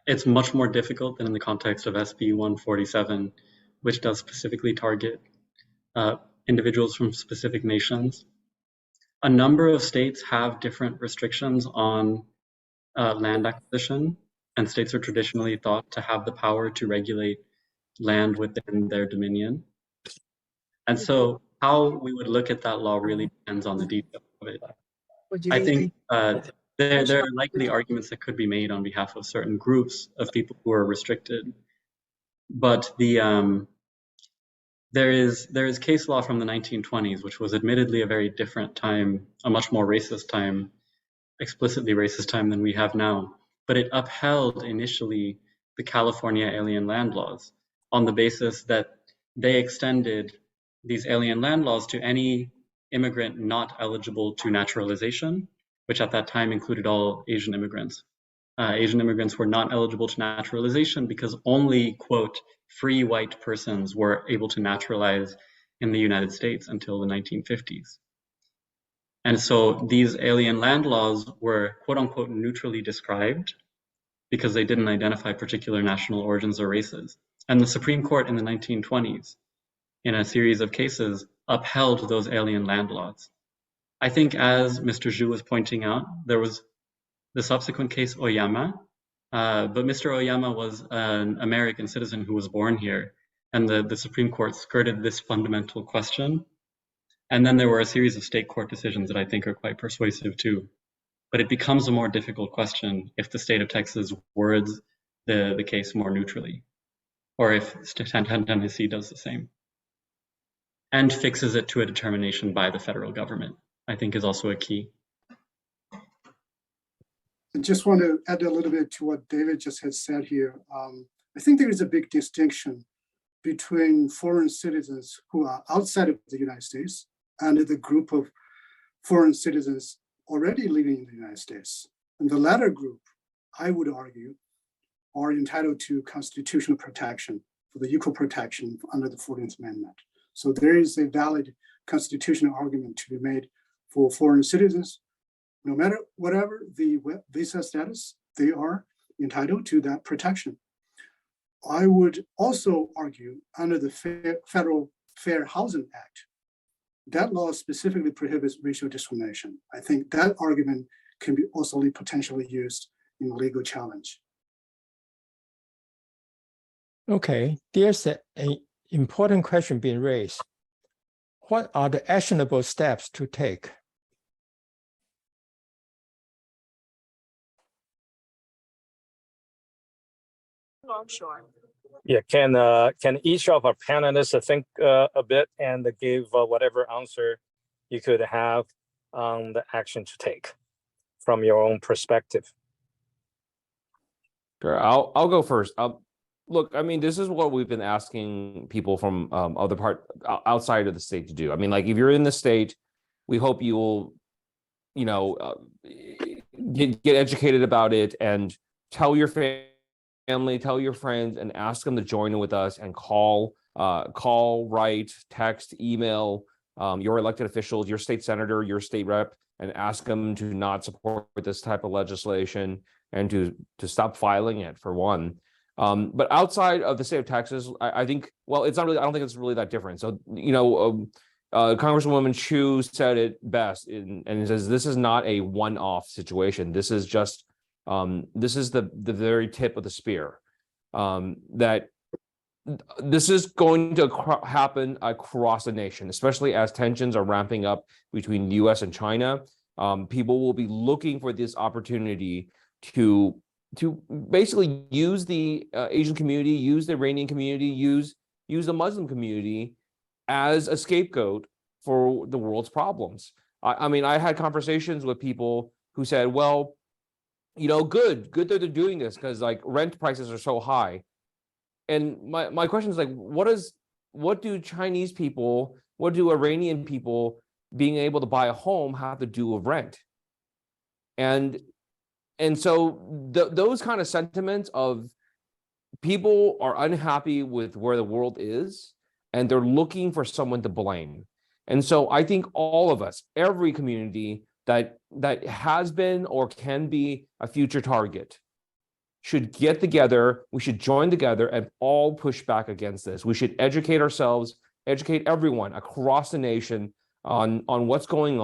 It's much more difficult than in the context of SB 147, which does specifically target individuals from specific nations. A number of states have different restrictions on land acquisition, and states are traditionally thought to have the power to regulate land within their dominion. And so how we would look at that law really depends on the detail of it. I think there are likely arguments that could be made on behalf of certain groups of people who are restricted, but there is case law from the 1920s, which was admittedly a very different time, a much more racist time, explicitly racist time than we have now, but it upheld initially the California alien land laws on the basis that they extended these alien land laws to any immigrant not eligible to naturalization, which at that time included all Asian immigrants. Asian immigrants were not eligible to naturalization because only, quote, free white persons were able to naturalize in the United States until the 1950s. And so these alien land laws were, quote unquote, neutrally described because they didn't identify particular national origins or races. And the Supreme Court in the 1920s, in a series of cases, upheld those alien land laws. I think, as Mr. Shue was pointing out, there was the subsequent case Oyama, but Mr. Oyama was an American citizen who was born here, and the Supreme Court skirted this fundamental question. And then there were a series of state court decisions that I think are quite persuasive too. But it becomes a more difficult question if the state of Texas words the case more neutrally, or if Tennessee does the same, and fixes it to a determination by the federal government, I think is also a key. I just want to add a little bit to what David just had said here. I think there is a big distinction between foreign citizens who are outside of the United States and the group of foreign citizens already living in the United States. And the latter group, I would argue, are entitled to constitutional protection for the equal protection under the 14th Amendment. So there is a valid constitutional argument to be made for foreign citizens. No matter whatever the visa status, they are entitled to that protection. I would also argue under the Federal Fair Housing Act, that law specifically prohibits racial discrimination. I think that argument can be also potentially used in a legal challenge. Okay, there's an important question being raised. What are the actionable steps to take? Sure. Yeah, can each of our panelists think a bit and give whatever answer you could have on the action to take from your own perspective? Sure, I'll go first. Look, I mean, this is what we've been asking people from outside of the state to do. I mean, like, if you're in the state, we hope you will, get educated about it and tell your family, tell your friends, and ask them to join in with us and call, write, text, email your elected officials, your state senator, your state rep, and ask them to not support this type of legislation and to stop filing it, for one. But outside of the state of Texas, I think, well, it's not really, I don't think it's really that different. So, Congresswoman Shue said it best, and it says, this is not a one-off situation. This is just, this is the very tip of the spear, that this is going to happen across the nation, especially as tensions are ramping up between the US and China. People will be looking for this opportunity to basically use the Asian community, use the Iranian community, use the Muslim community as a scapegoat for the world's problems. I mean, I had conversations with people who said, well, good that they're doing this because, like, rent prices are so high. And my question is, like, what do Chinese people, what do Iranian people being able to buy a home have to do with rent? And so those kind of sentiments of people are unhappy with where the world is, and they're looking for someone to blame. And so I think all of us, every community that has been or can be a future target, should get together. We should join together and all push back against this. We should educate ourselves, educate everyone across the nation on what's going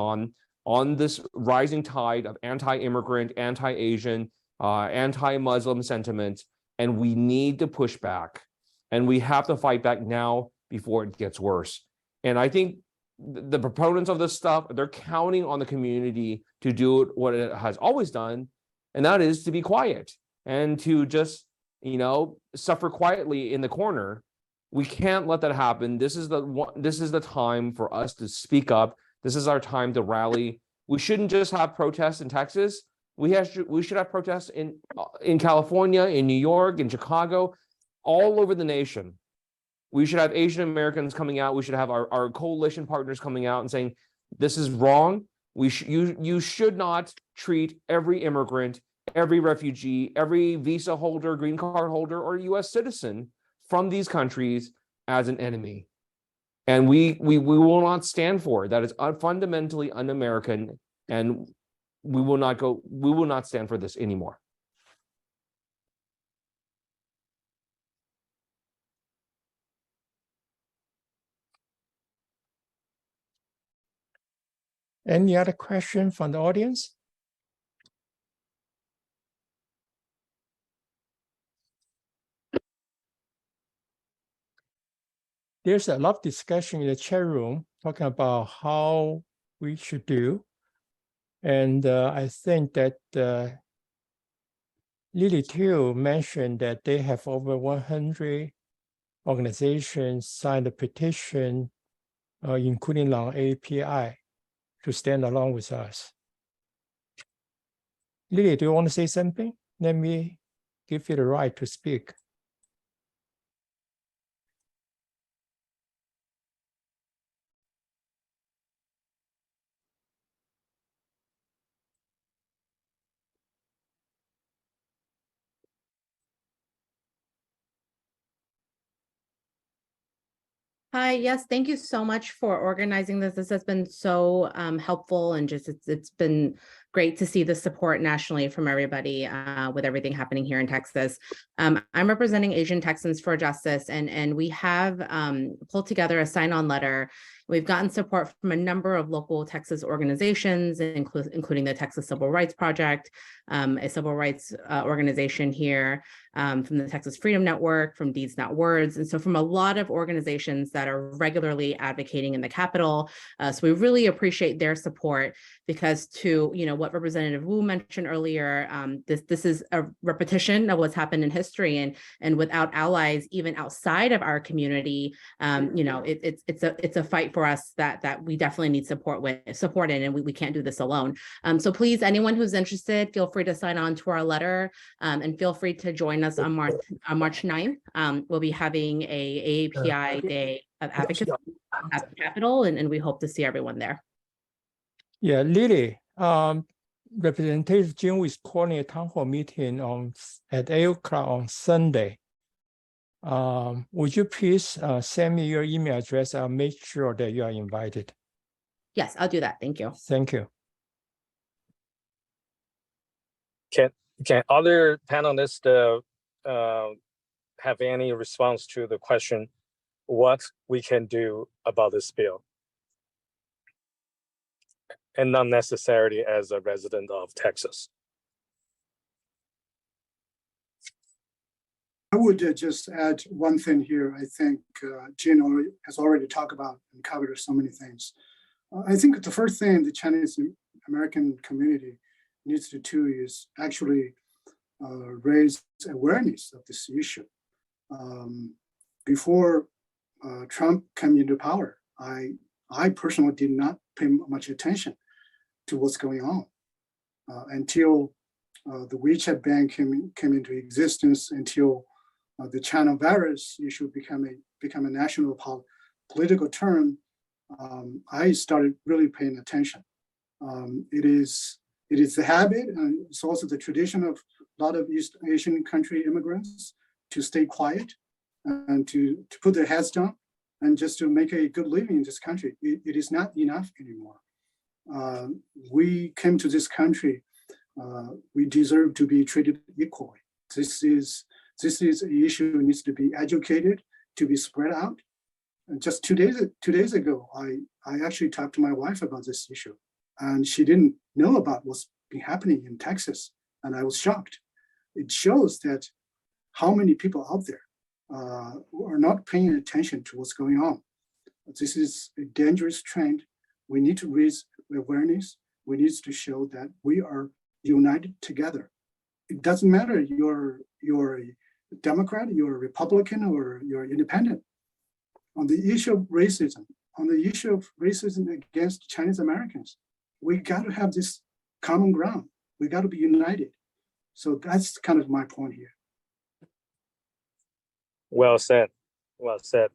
on this rising tide of anti-immigrant, anti-Asian, anti-Muslim sentiment. And we need to push back, and we have to fight back now before it gets worse. And I think the proponents of this stuff, they're counting on the community to do what it has always done, and that is to be quiet and to just, suffer quietly in the corner. We can't let that happen. This is the time for us to speak up. This is our time to rally. We shouldn't just have protests in Texas. We should have protests in California, in New York, in Chicago, all over the nation. We should have Asian Americans coming out. We should have our coalition partners coming out and saying, this is wrong. You should not treat every immigrant, every refugee, every visa holder, green card holder, or US citizen from these countries as an enemy. And we will not stand for it. That is fundamentally un-American, and we will not stand for this anymore. Any other question from the audience? There's a lot of discussion in the chat room talking about how we should do. And I think that Lily too mentioned that they have over 100 organizations signed a petition, including on API, to stand along with us. Lily, do you want to say something? Let me give you the right to speak. Hi, yes, thank you so much for organizing this. This has been so helpful, and just it's been great to see the support nationally from everybody with everything happening here in Texas. I'm representing Asian Texans for Justice, and we have pulled together a sign-on letter. We've gotten support from a number of local Texas organizations, including the Texas Civil Rights Project, a civil rights organization here, from the Texas Freedom Network, from Deeds Not Words, and so from a lot of organizations that are regularly advocating in the Capitol. So we really appreciate their support, because to what Representative Wu mentioned earlier, this is a repetition of what's happened in history, and without allies even outside of our community, it's a fight for us that we definitely need support in, and we can't do this alone. So please, anyone who's interested, feel free to sign on to our letter, and feel free to join us on March 9th. We'll be having a AAPI Day of Advocacy at the Capitol, and we hope to see everyone there. Yeah, Lily, Representative Jim is calling a town hall meeting at 8 o'clock on Sunday. Would you please send me your email address? I'll make sure that you are invited. Yes, I'll do that. Thank you. Thank you. Can other panelists have any response to the question, what we can do about this bill? And not necessarily as a resident of Texas. I would just add one thing here. I think Gene has already talked about and covered so many things. I think the first thing the Chinese American community needs to do is actually raise awareness of this issue. Before Trump came into power, I personally did not pay much attention to what's going on until the WeChat ban came into existence, until the China virus issue become a national political term. I started really paying attention. It is the habit, and it's also the tradition of a lot of East Asian country immigrants to stay quiet and to put their heads down and just to make a good living in this country. It is not enough anymore. We came to this country, we deserve to be treated equally. This is an issue that needs to be educated, to be spread out. And just 2 days ago, I actually talked to my wife about this issue, and she didn't know about what's been happening in Texas, and I was shocked. It shows that how many people out there who are not paying attention to what's going on. This is a dangerous trend. We need to raise awareness. We need to show that we are united together. It doesn't matter you're a Democrat, you're a Republican, or you're independent. On the issue of racism, against Chinese Americans, we got to have this common ground. We got to be united. So that's kind of my point here. Well said. Well said.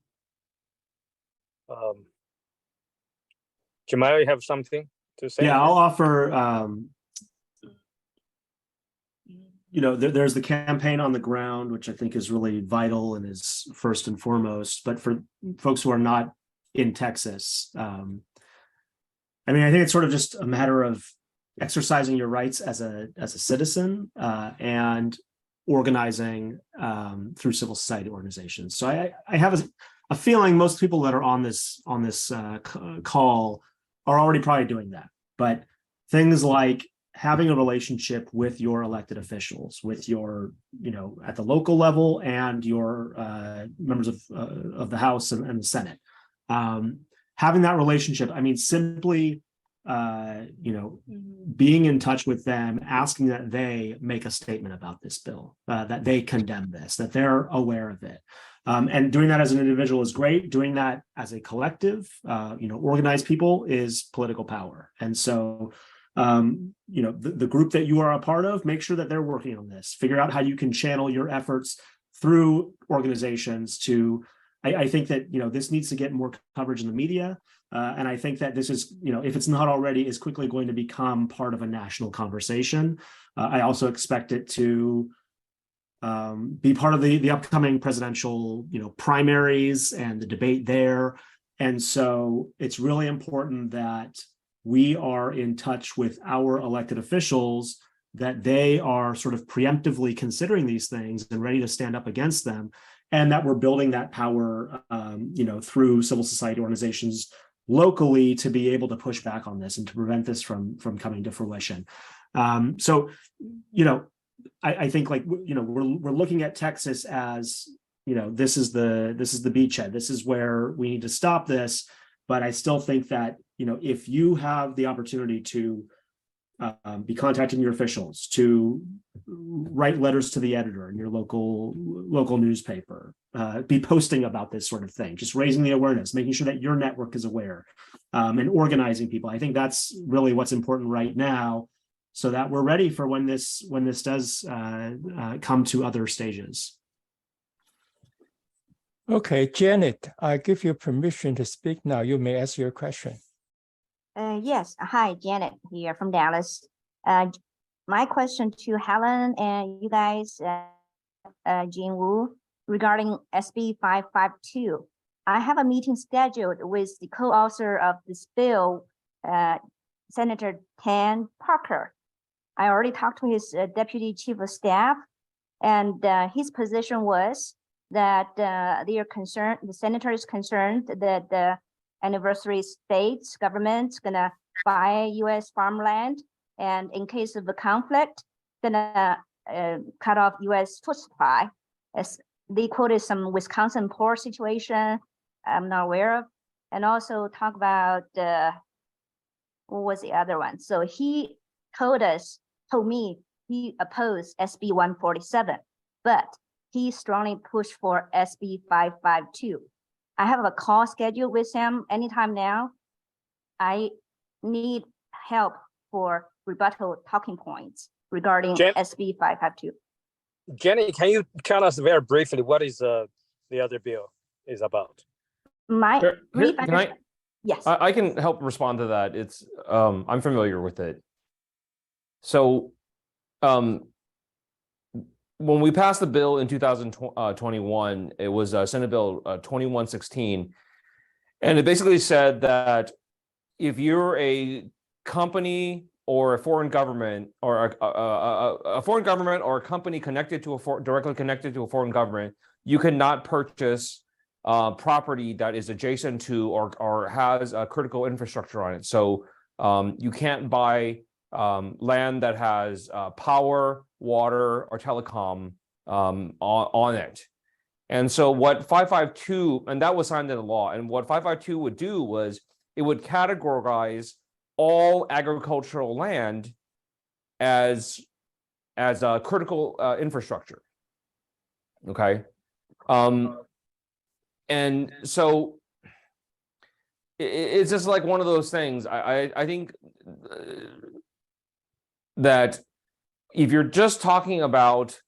Jamal, you have something to say? Yeah, I'll offer. There's the campaign on the ground, which I think is really vital and is first and foremost. But for folks who are not in Texas, I think it's sort of just a matter of exercising your rights as a citizen and organizing through civil society organizations. So I have a feeling most people that are on this call are already probably doing that. But things like having a relationship with your elected officials, with your, at the local level and your members of the House and the Senate, having that relationship. Simply, being in touch with them, asking that they make a statement about this bill, that they condemn this, that they're aware of it. And doing that as an individual is great. Doing that as a collective, organized people is political power. And so, the group that you are a part of, make sure that they're working on this. Figure out how you can channel your efforts through organizations to, I think that, this needs to get more coverage in the media. And I think that this is, if it's not already, is quickly going to become part of a national conversation. I also expect it to be part of the upcoming presidential, primaries and the debate there. And so it's really important that we are in touch with our elected officials, that they are sort of preemptively considering these things and ready to stand up against them, and that we're building that power, through civil society organizations locally to be able to push back on this and to prevent this from coming to fruition. I think we're looking at Texas as, this is the beachhead. This is where we need to stop this. But I still think that, if you have the opportunity to be contacting your officials, to write letters to the editor in your local newspaper, be posting about this sort of thing, just raising the awareness, making sure that your network is aware, and organizing people. I think that's really what's important right now, so that we're ready for when this does come to other stages. Okay, Janet, I give you permission to speak now. You may ask your question. Yes. Hi, Janet here from Dallas. My question to Helen and you guys, Jean Wu, regarding SB 552. I have a meeting scheduled with the co-author of this bill, Senator Tan Parker. I already talked to his deputy chief of staff, and his position was that they are concerned, the senator is concerned that the anniversary states government's gonna buy U.S. farmland, and in case of a conflict, gonna cut off U.S. food supply. As they quoted some Wisconsin pork situation I'm not aware of, and also talk about what was the other one? So he told me he opposed SB 147, but he strongly pushed for SB 552. I have a call scheduled with him anytime now. I need help for rebuttal talking points regarding SB 552. Jenny, can you tell us very briefly what is the other bill is about? Yes. I can help respond to that. It's I'm familiar with it. So when we passed the bill in 2021, it was Senate Bill 2116, and it basically said that if you're a company or a foreign government or a foreign government or a company connected to directly connected to a foreign government, you cannot purchase property that is adjacent to or has a critical infrastructure on it. So you can't buy land that has power, water, or telecom on it. And so what 552, and that was signed into law, and what 552 would do was it would categorize all agricultural land as a critical infrastructure. Okay. And so it's just like one of those things. I think that if you're just talking about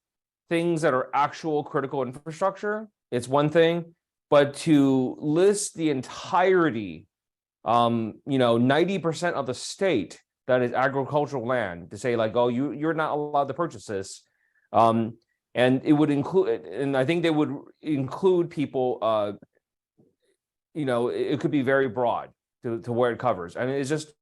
things that are actual critical infrastructure, it's one thing, but to list the entirety, 90% of the state that is agricultural land, to say like, oh, you're not allowed to purchase this, and it would include, and I think they would include people, it could be very broad to where it covers, and it's just,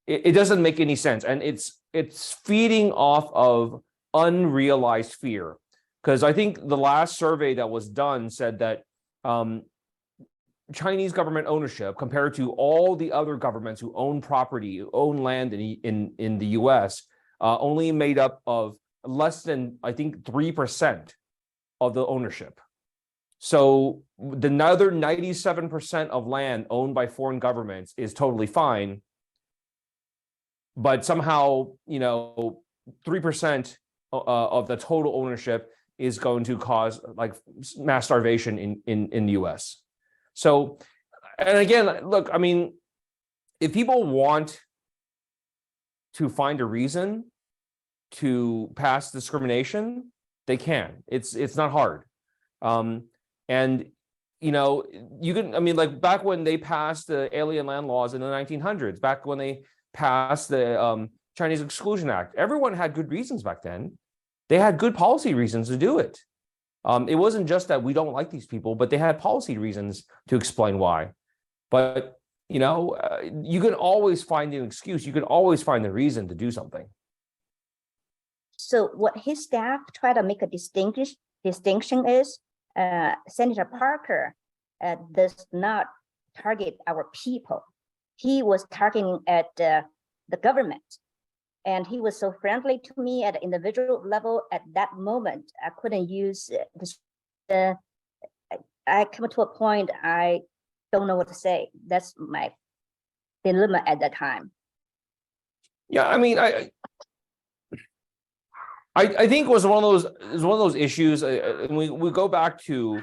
it doesn't make any sense, and it's feeding off of unrealized fear, because I think the last survey that was done said that Chinese government ownership compared to all the other governments who own property, who own land in the US, only made up of less than, I think, 3% of the ownership. So the other 97% of land owned by foreign governments is totally fine, but somehow 3% of the total ownership is going to cause like mass starvation in the US. So, and again, look, I mean, if people want to find a reason to pass discrimination, they can. It's not hard. And you can, I mean, like back when they passed the alien land laws in the 1900s, back when they passed the Chinese Exclusion Act, everyone had good reasons back then. They had good policy reasons to do it. It wasn't just that we don't like these people, but they had policy reasons to explain why. But, you can always find an excuse. You can always find a reason to do something. So what his staff try to make a distinction is Senator Parker does not target our people. He was targeting at the government. And he was so friendly to me at the individual level at that moment. I couldn't use this. I come to a point, I don't know what to say. That's my dilemma at that time. Yeah, I mean, I think it was one of those issues. And we go back to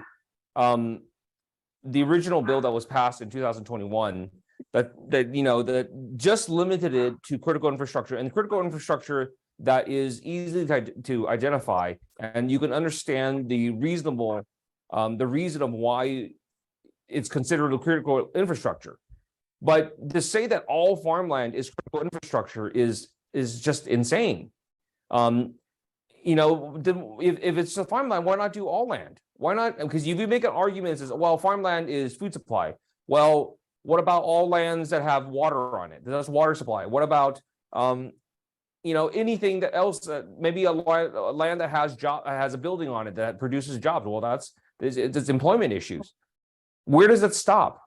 the original bill that was passed in 2021. That just limited it to critical infrastructure, and critical infrastructure that is easy to identify, and you can understand the reason of why it's considered a critical infrastructure. But to say that all farmland is critical infrastructure is just insane. If it's a farmland, why not do all land? Why not? Because if you make an argument that says, well, farmland is food supply. Well, what about all lands that have water on it? That's water supply. What about, anything that else? Maybe a land that has a building on it that produces jobs. Well, it's employment issues. Where does it stop?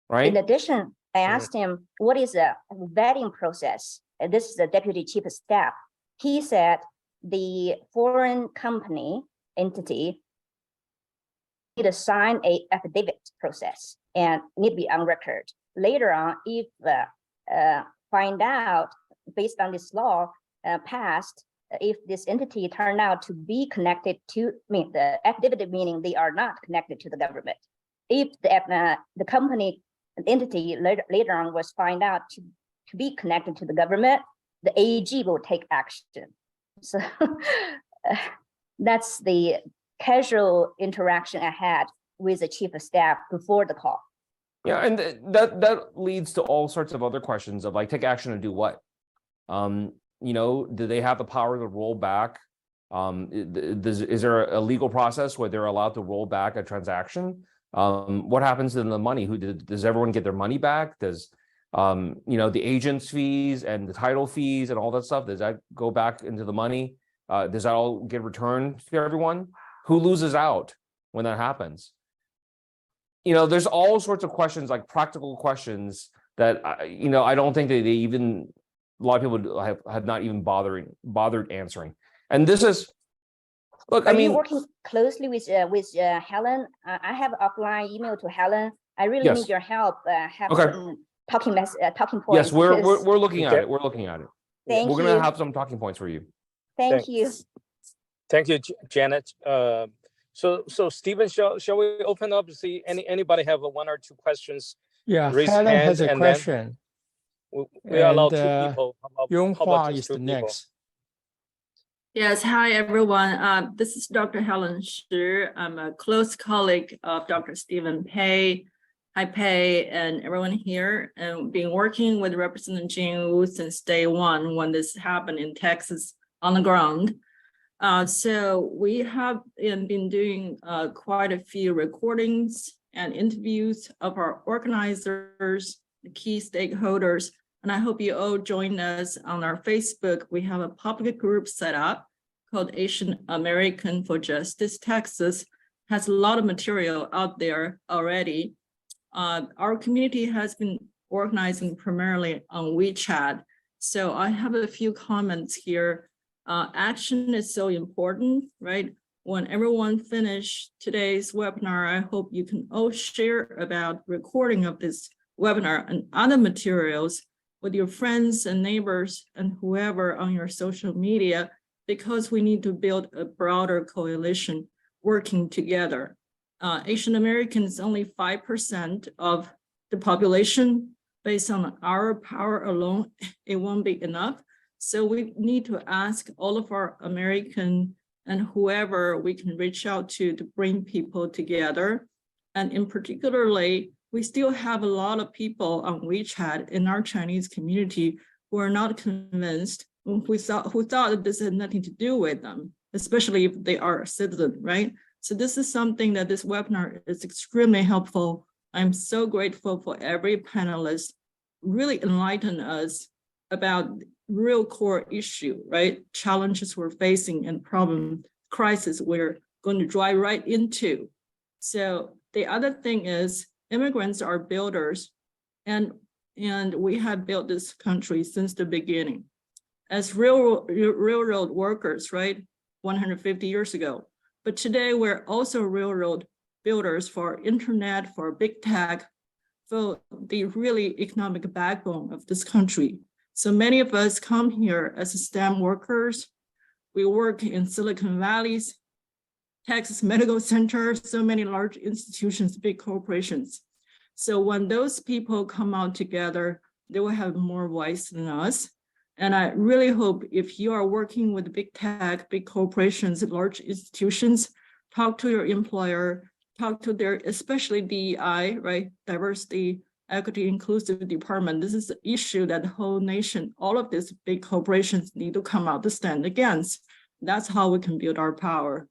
Right. In addition, I asked him, what is the vetting process? And this is the deputy chief of staff. He said the foreign company entity need to sign a affidavit process and need to be on record. Later on, if find out based on this law passed, if this entity turned out to be connected to, the affidavit meaning they are not connected to the government. If the company entity later on was found out to be connected to the government, the AG will take action. So that's the casual interaction I had with the chief of staff before the call. Yeah, and that leads to all sorts of other questions of like, take action and do what? Do they have the power to roll back? Is there a legal process where they're allowed to roll back a transaction? What happens to the money? Does everyone get their money back? Does the agent's fees and the title fees and all that stuff, does that go back into the money? Does that all get returned to everyone? Who loses out when that happens? There's all sorts of questions, like practical questions that I don't think that a lot of people have not even bothered answering. And this is Look, Are you working closely with Helen? I have offline email to Helen. I really need your help. Have some talking points. Yes, we're looking at it. We're looking at it. Thank you. We're gonna have some talking points for you. Thank you. Thank you, Janet. So Stephen, shall we open up to see anybody have one or two questions? Yeah, Raise Helen hands, has a and question. We allow two people. Yonghua is the next. Yes, hi everyone. This is Dr. Helen Shue. I'm a close colleague of Dr. Stephen Pei, Haipei, and everyone here, and been working with Representative Jing Wu since day one when this happened in Texas on the ground. So we have been doing quite a few recordings and interviews of our organizers, the key stakeholders, and I hope you all join us on our Facebook. We have a public group set up called Asian American for Justice Texas. Has a lot of material out there already. Our community has been organizing primarily on WeChat. So I have a few comments here. Action is so important, right? When everyone finish today's webinar, I hope you can all share about recording of this webinar and other materials with your friends and neighbors and whoever on your social media, because we need to build a broader coalition working together. Asian Americans only 5% of the population. Based on our power alone, it won't be enough. So we need to ask all of our American and whoever we can reach out to bring people together. And in particularly, we still have a lot of people on WeChat in our Chinese community who are not convinced, who thought that this had nothing to do with them, especially if they are a citizen, right? So this is something that this webinar is extremely helpful. I'm so grateful for every panelist really enlighten us about real core issue, right? Challenges we're facing and problem crisis we're going to drive right into. So the other thing is immigrants are builders, and we have built this country since the beginning as railroad workers, right? 150 years ago. But today we're also railroad builders for internet, for big tech, for the really economic backbone of this country. So many of us come here as STEM workers. We work in Silicon Valley's Texas Medical Center, so many large institutions, big corporations. So when those people come out together, they will have more voice than us. And I really hope if you are working with big tech, big corporations, large institutions, talk to your employer, talk to their, especially DEI, right? Diversity, equity, inclusive department. This is an issue that the whole nation, all of these big corporations need to come out to stand against. That's how we can build our power.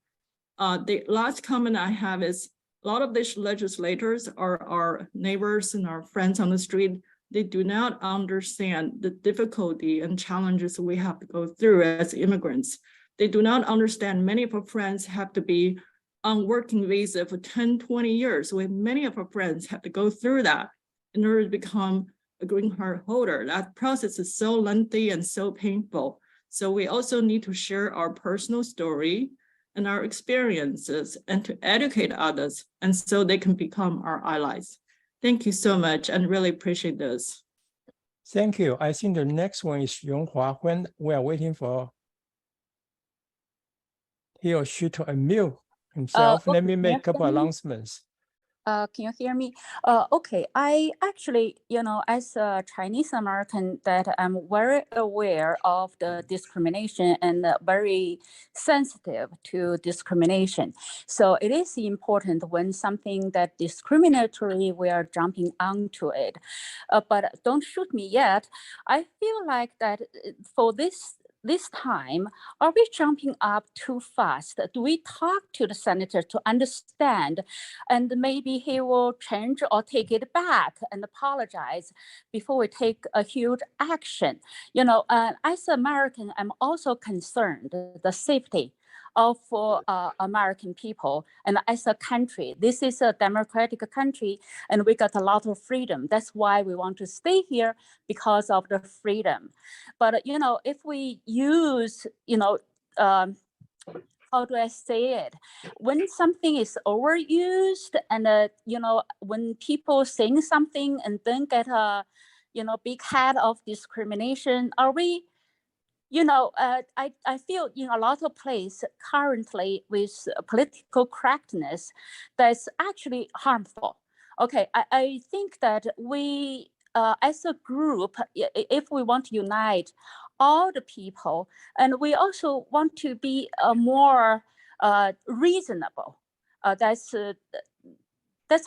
The last comment I have is a lot of these legislators are our neighbors and our friends on the street. They do not understand the difficulty and challenges we have to go through as immigrants. They do not understand many of our friends have to be on working visa for 10, 20 years. Many of our friends have to go through that in order to become a green card holder. That process is so lengthy and so painful. So we also need to share our personal story and our experiences and to educate others, and so they can become our allies. Thank you so much, and really appreciate this. Thank you. I think the next one is Yonghua. When we are waiting for he or she to unmute himself, let me make a couple announcements. Can you hear me? Okay, I actually, as a Chinese American, that I'm very aware of the discrimination and very sensitive to discrimination. So it is important when something that discriminatory, we are jumping onto it. But don't shoot me yet. I feel like that for this time, are we jumping up too fast? Do we talk to the senator to understand, and maybe he will change or take it back and apologize before we take a huge action? As an American, I'm also concerned the safety of American people, and as a country, this is a democratic country, and we got a lot of freedom. That's why we want to stay here, because of the freedom. But if we use how do I say it? When something is overused and, you know, when people saying something and then get a, you know, big head of discrimination, are we, you know, I feel in a lot of places currently with political correctness that's actually harmful. Okay, I think that we, as a group, if we want to unite all the people, and we also want to be more reasonable, that's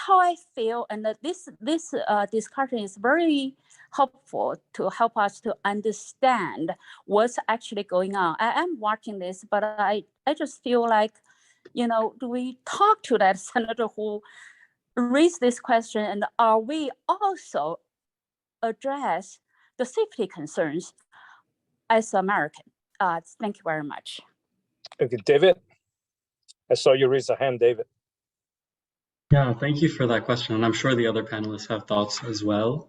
how I feel, and this discussion is very helpful to help us to understand what's actually going on. I am watching this, but I just feel like, you know, do we talk to that senator who raised this question, and are we also address the safety concerns as American? Thank you very much. Okay, David, I saw you raise a hand, David. Yeah, thank you for that question. And I'm sure the other panelists have thoughts as well.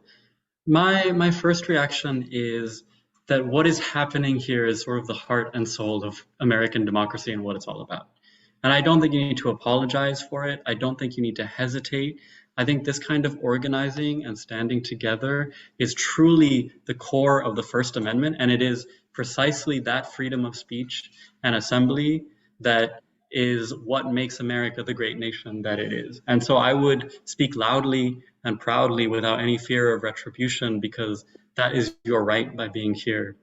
My first reaction is that what is happening here is sort of the heart and soul of American democracy and what it's all about. And I don't think you need to apologize for it. I don't think you need to hesitate. I think this kind of organizing and standing together is truly the core of the First Amendment. And it is precisely that freedom of speech and assembly that is what makes America the great nation that it is. And so I would speak loudly and proudly without any fear of retribution, because that is your right by being here.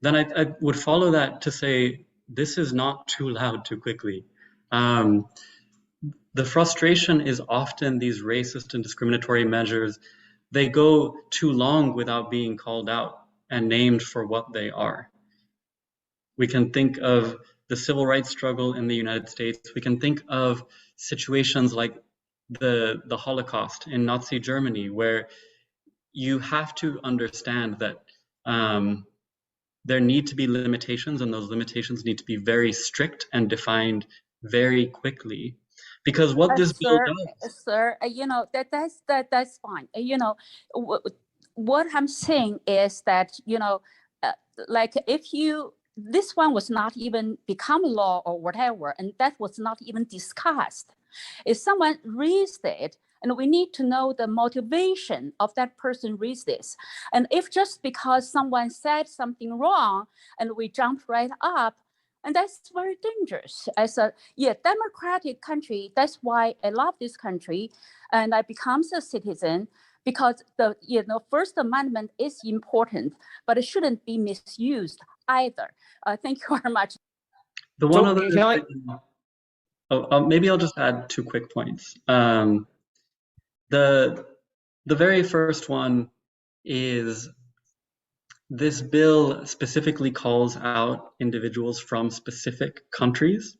Then I would follow that to say, this is not too loud too quickly. The frustration is often these racist and discriminatory measures. They go too long without being called out and named for what they are. We can think of the civil rights struggle in the United States. We can think of situations like the Holocaust in Nazi Germany, where you have to understand that there need to be limitations, and those limitations need to be very strict and defined very quickly. Because what this bill does, sir, you know, that's fine. You know, what I'm saying is that, you know, like if you, this one was not even become law or whatever, and that was not even discussed. If someone reads it, and we need to know the motivation of that person reads this. And if just because someone said something wrong and we jump right up, and that's very dangerous. As a democratic country, that's why I love this country, and I become a citizen, because the First Amendment is important, but it shouldn't be misused either. Thank you very much. The one other thing, maybe I'll just add 2 quick points. The very first one is this bill specifically calls out individuals from specific countries,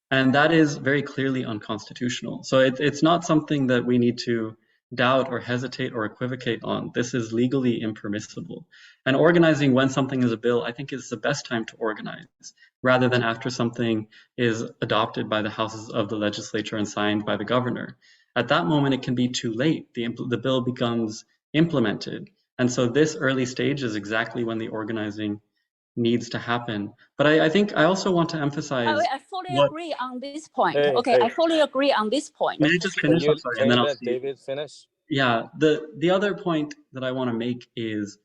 and that is very clearly unconstitutional. So it's not something that we need to doubt or hesitate or equivocate on. This is legally impermissible. And organizing when something is a bill, I think, is the best time to organize, rather than after something is adopted by the houses of the legislature and signed by the governor. At that moment, it can be too late. The bill becomes implemented. And so this early stage is exactly when the organizing needs to happen. But I think I also want to emphasize— I fully agree on this point. I fully agree on this point. May I just finish? I'm sorry, and then I'll see. David, finish. Yeah, the other point that I want to make is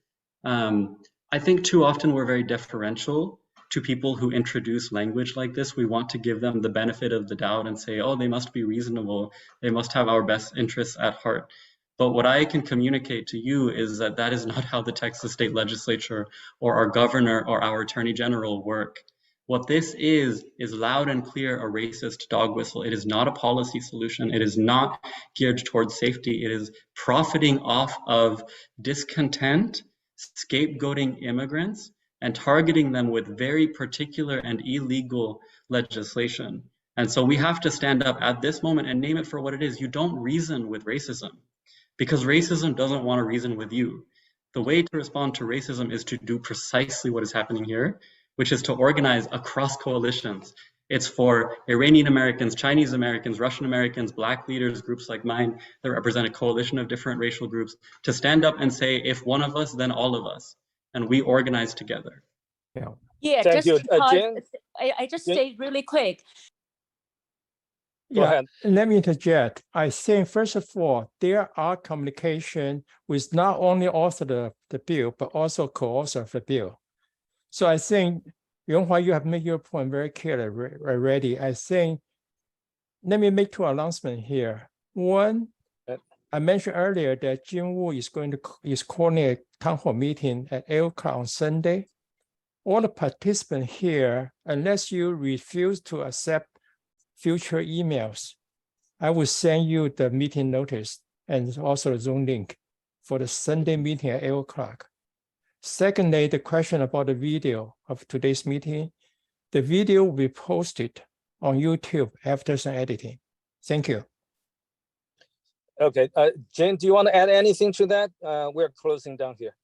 I think too often we're very deferential to people who introduce language like this. We want to give them the benefit of the doubt and say, oh, they must be reasonable. They must have our best interests at heart. But what I can communicate to you is that that is not how the Texas State Legislature or our governor or our attorney general work. What this is loud and clear a racist dog whistle. It is not a policy solution. It is not geared towards safety. It is profiting off of discontent, scapegoating immigrants, and targeting them with very particular and illegal legislation. And so we have to stand up at this moment and name it for what it is. You don't reason with racism, because racism doesn't want to reason with you. The way to respond to racism is to do precisely what is happening here, which is to organize across coalitions. It's for Iranian Americans, Chinese Americans, Russian Americans, Black leaders, groups like mine that represent a coalition of different racial groups, to stand up and say, if one of us, then all of us, and we organize together. Yeah. Yeah, Thank just you. because Jen? I just Jen? say really quick. Go Yeah, ahead. let me interject. I think, first of all, there are communication with not only author of the bill, but also co-author of the bill. So I think, Yonghua, you have made your point very clear already. I think, let me make two announcements here. One, I mentioned earlier that Jing Wu is calling a town hall meeting at 8 o'clock on Sunday. All the participants here, unless you refuse to accept future emails, I will send you the meeting notice and also the Zoom link for the Sunday meeting at 8 o'clock. Secondly, the question about the video of today's meeting, the video will be posted on YouTube after some editing. Thank you. Okay, Jen, do you want to add anything to that? We're closing down here.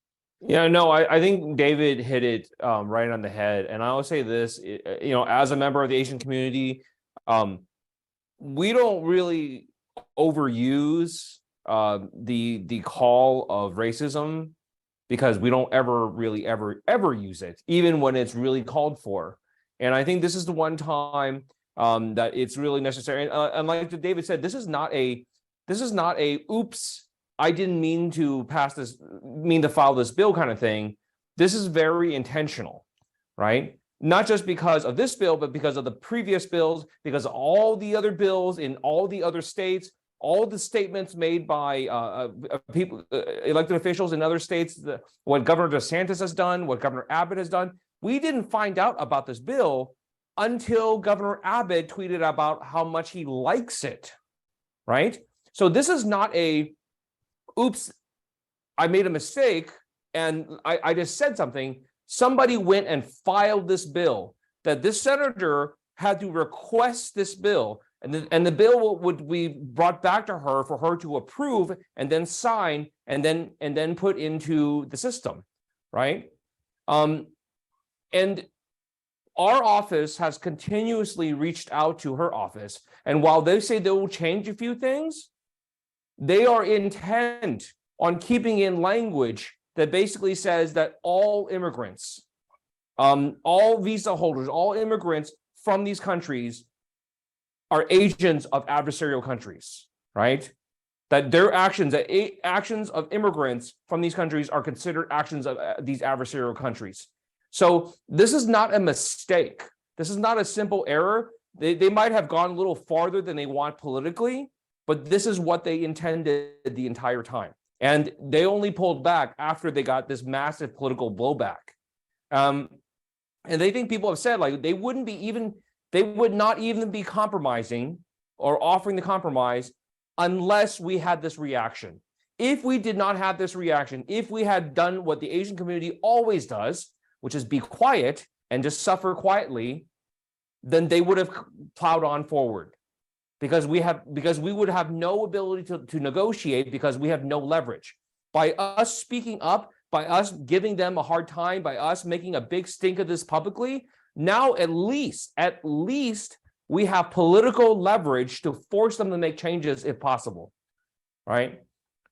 Yeah, no, I think David hit it right on the head. And I will say this, as a member of the Asian community, we don't really overuse the call of racism because we don't ever use it, even when it's really called for. And I think this is the one time that it's really necessary. And like David said, this is not a oops, I didn't mean to file this bill kind of thing. This is very intentional, right? Not just because of this bill, but because of the previous bills, because of all the other bills in all the other states, all the statements made by people, elected officials in other states, what Governor DeSantis has done, what Governor Abbott has done. We didn't find out about this bill until Governor Abbott tweeted about how much he likes it, right? So this is not a, oops, I made a mistake and I just said something. Somebody went and filed this bill that this senator had to request this bill, and the bill would be brought back to her for her to approve and then sign and then put into the system, right? And our office has continuously reached out to her office, and while they say they will change a few things, they are intent on keeping in language that basically says that all immigrants, all visa holders, all immigrants from these countries are agents of adversarial countries, right? That their actions, actions of immigrants from these countries are considered actions of these adversarial countries. So this is not a mistake. This is not a simple error. They might have gone a little farther than they want politically, but this is what they intended the entire time. And they only pulled back after they got this massive political blowback. And they think people have said like they would not even be compromising or offering the compromise unless we had this reaction. If we did not have this reaction, if we had done what the Asian community always does, which is be quiet and just suffer quietly, then they would have plowed on forward. Because we would have no ability to negotiate because we have no leverage. By us speaking up, by us giving them a hard time, by us making a big stink of this publicly, now at least we have political leverage to force them to make changes if possible, right?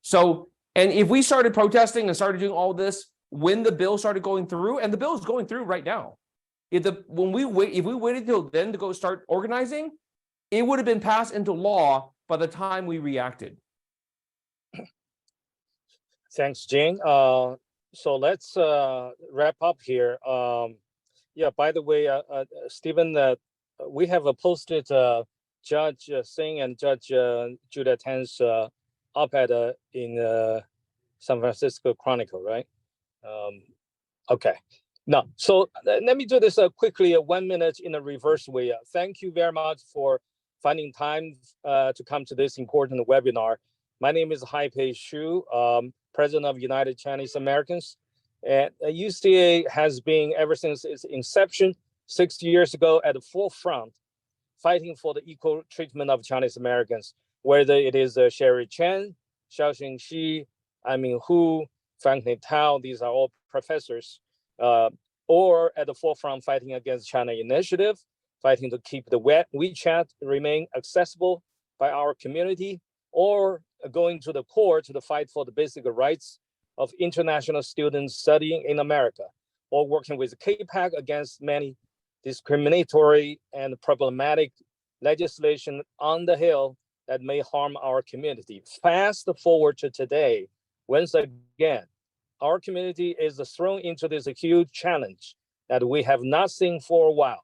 So, and if we started protesting and started doing all this when the bill started going through, and the bill is going through right now, if we waited till then to go start organizing, it would have been passed into law by the time we reacted. Thanks, Jane. So let's wrap up here. Yeah, by the way, Stephen, we have posted Judge Singh and Judge Judah Tan's op-ed in San Francisco Chronicle, right? Okay. Now, so let me do this quickly, 1 minute in a reverse way. Thank you very much for finding time to come to this important webinar. My name is Haipei Shue, President of United Chinese Americans. And UCA has been, ever since its inception 60 years ago, at the forefront, fighting for the equal treatment of Chinese Americans, whether it is Sherry Chen, Xiaoxing Xi, Aimin Hu, Franklin Tao, these are all professors, or at the forefront fighting against China Initiative, fighting to keep the WeChat remain accessible by our community, or going to the core to the fight for the basic rights of international students studying in America. or working with CAPAC against many discriminatory and problematic legislation on the Hill that may harm our community. Fast forward to today, once again, our community is thrown into this huge challenge that we have not seen for a while.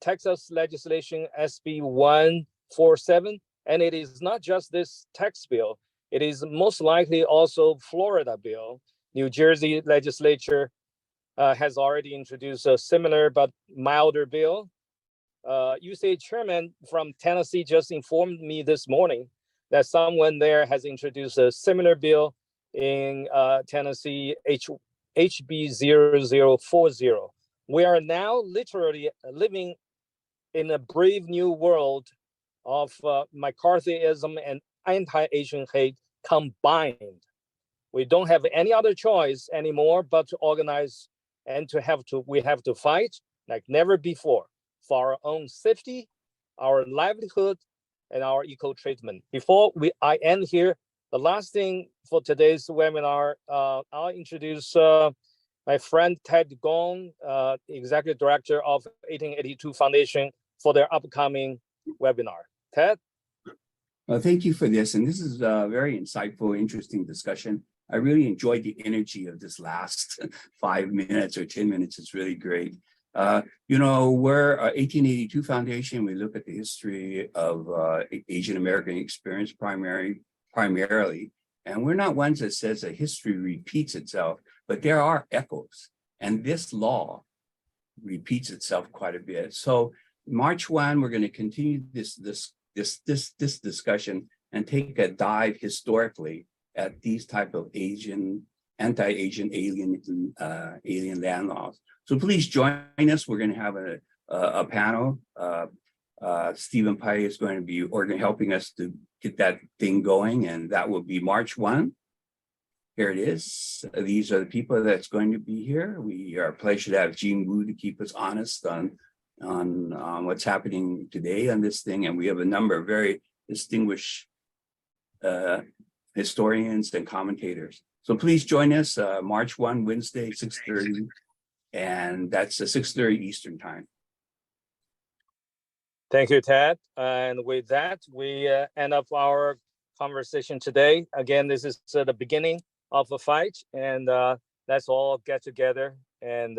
Texas legislation SB 147, and it is not just this tax bill, it is most likely also Florida bill. New Jersey legislature has already introduced a similar but milder bill. UCA chairman from Tennessee just informed me this morning that someone there has introduced a similar bill in Tennessee, HB 0040. We are now literally living in a brave new world of McCarthyism and anti-Asian hate combined. We don't have any other choice anymore but to organize and we have to fight like never before for our own safety, our livelihood, and our equal treatment. Before I end here, the last thing for today's webinar, I'll introduce my friend Ted Gong, Executive Director of 1882 Foundation, for their upcoming webinar. Ted? Well, thank you for this. And this is a very insightful, interesting discussion. I really enjoyed the energy of this last 5 minutes or 10 minutes. It's really great. You know, we're 1882 Foundation. We look at the history of Asian American experience primarily. And we're not ones that says that history repeats itself, but there are echoes. And this law repeats itself quite a bit. So March 1, we're going to continue this discussion and take a dive historically at these type of anti-Asian alien land laws. So please join us. We're going to have a panel. Stephen Pei is going to be helping us to get that thing going, and that will be March 1. Here it is. These are the people that's going to be here. We are a pleasure to have Jean Wu to keep us honest on what's happening today on this thing, and we have a number of very distinguished historians and commentators. So please join us March 1, Wednesday, 6:30, and that's 6:30 Eastern time. Thank you, Ted. And with that, we end up our conversation today. Again, this is the beginning of a fight, and let's all get together and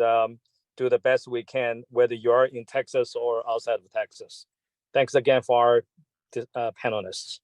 do the best we can, whether you're in Texas or outside of Texas. Thanks again for our panelists.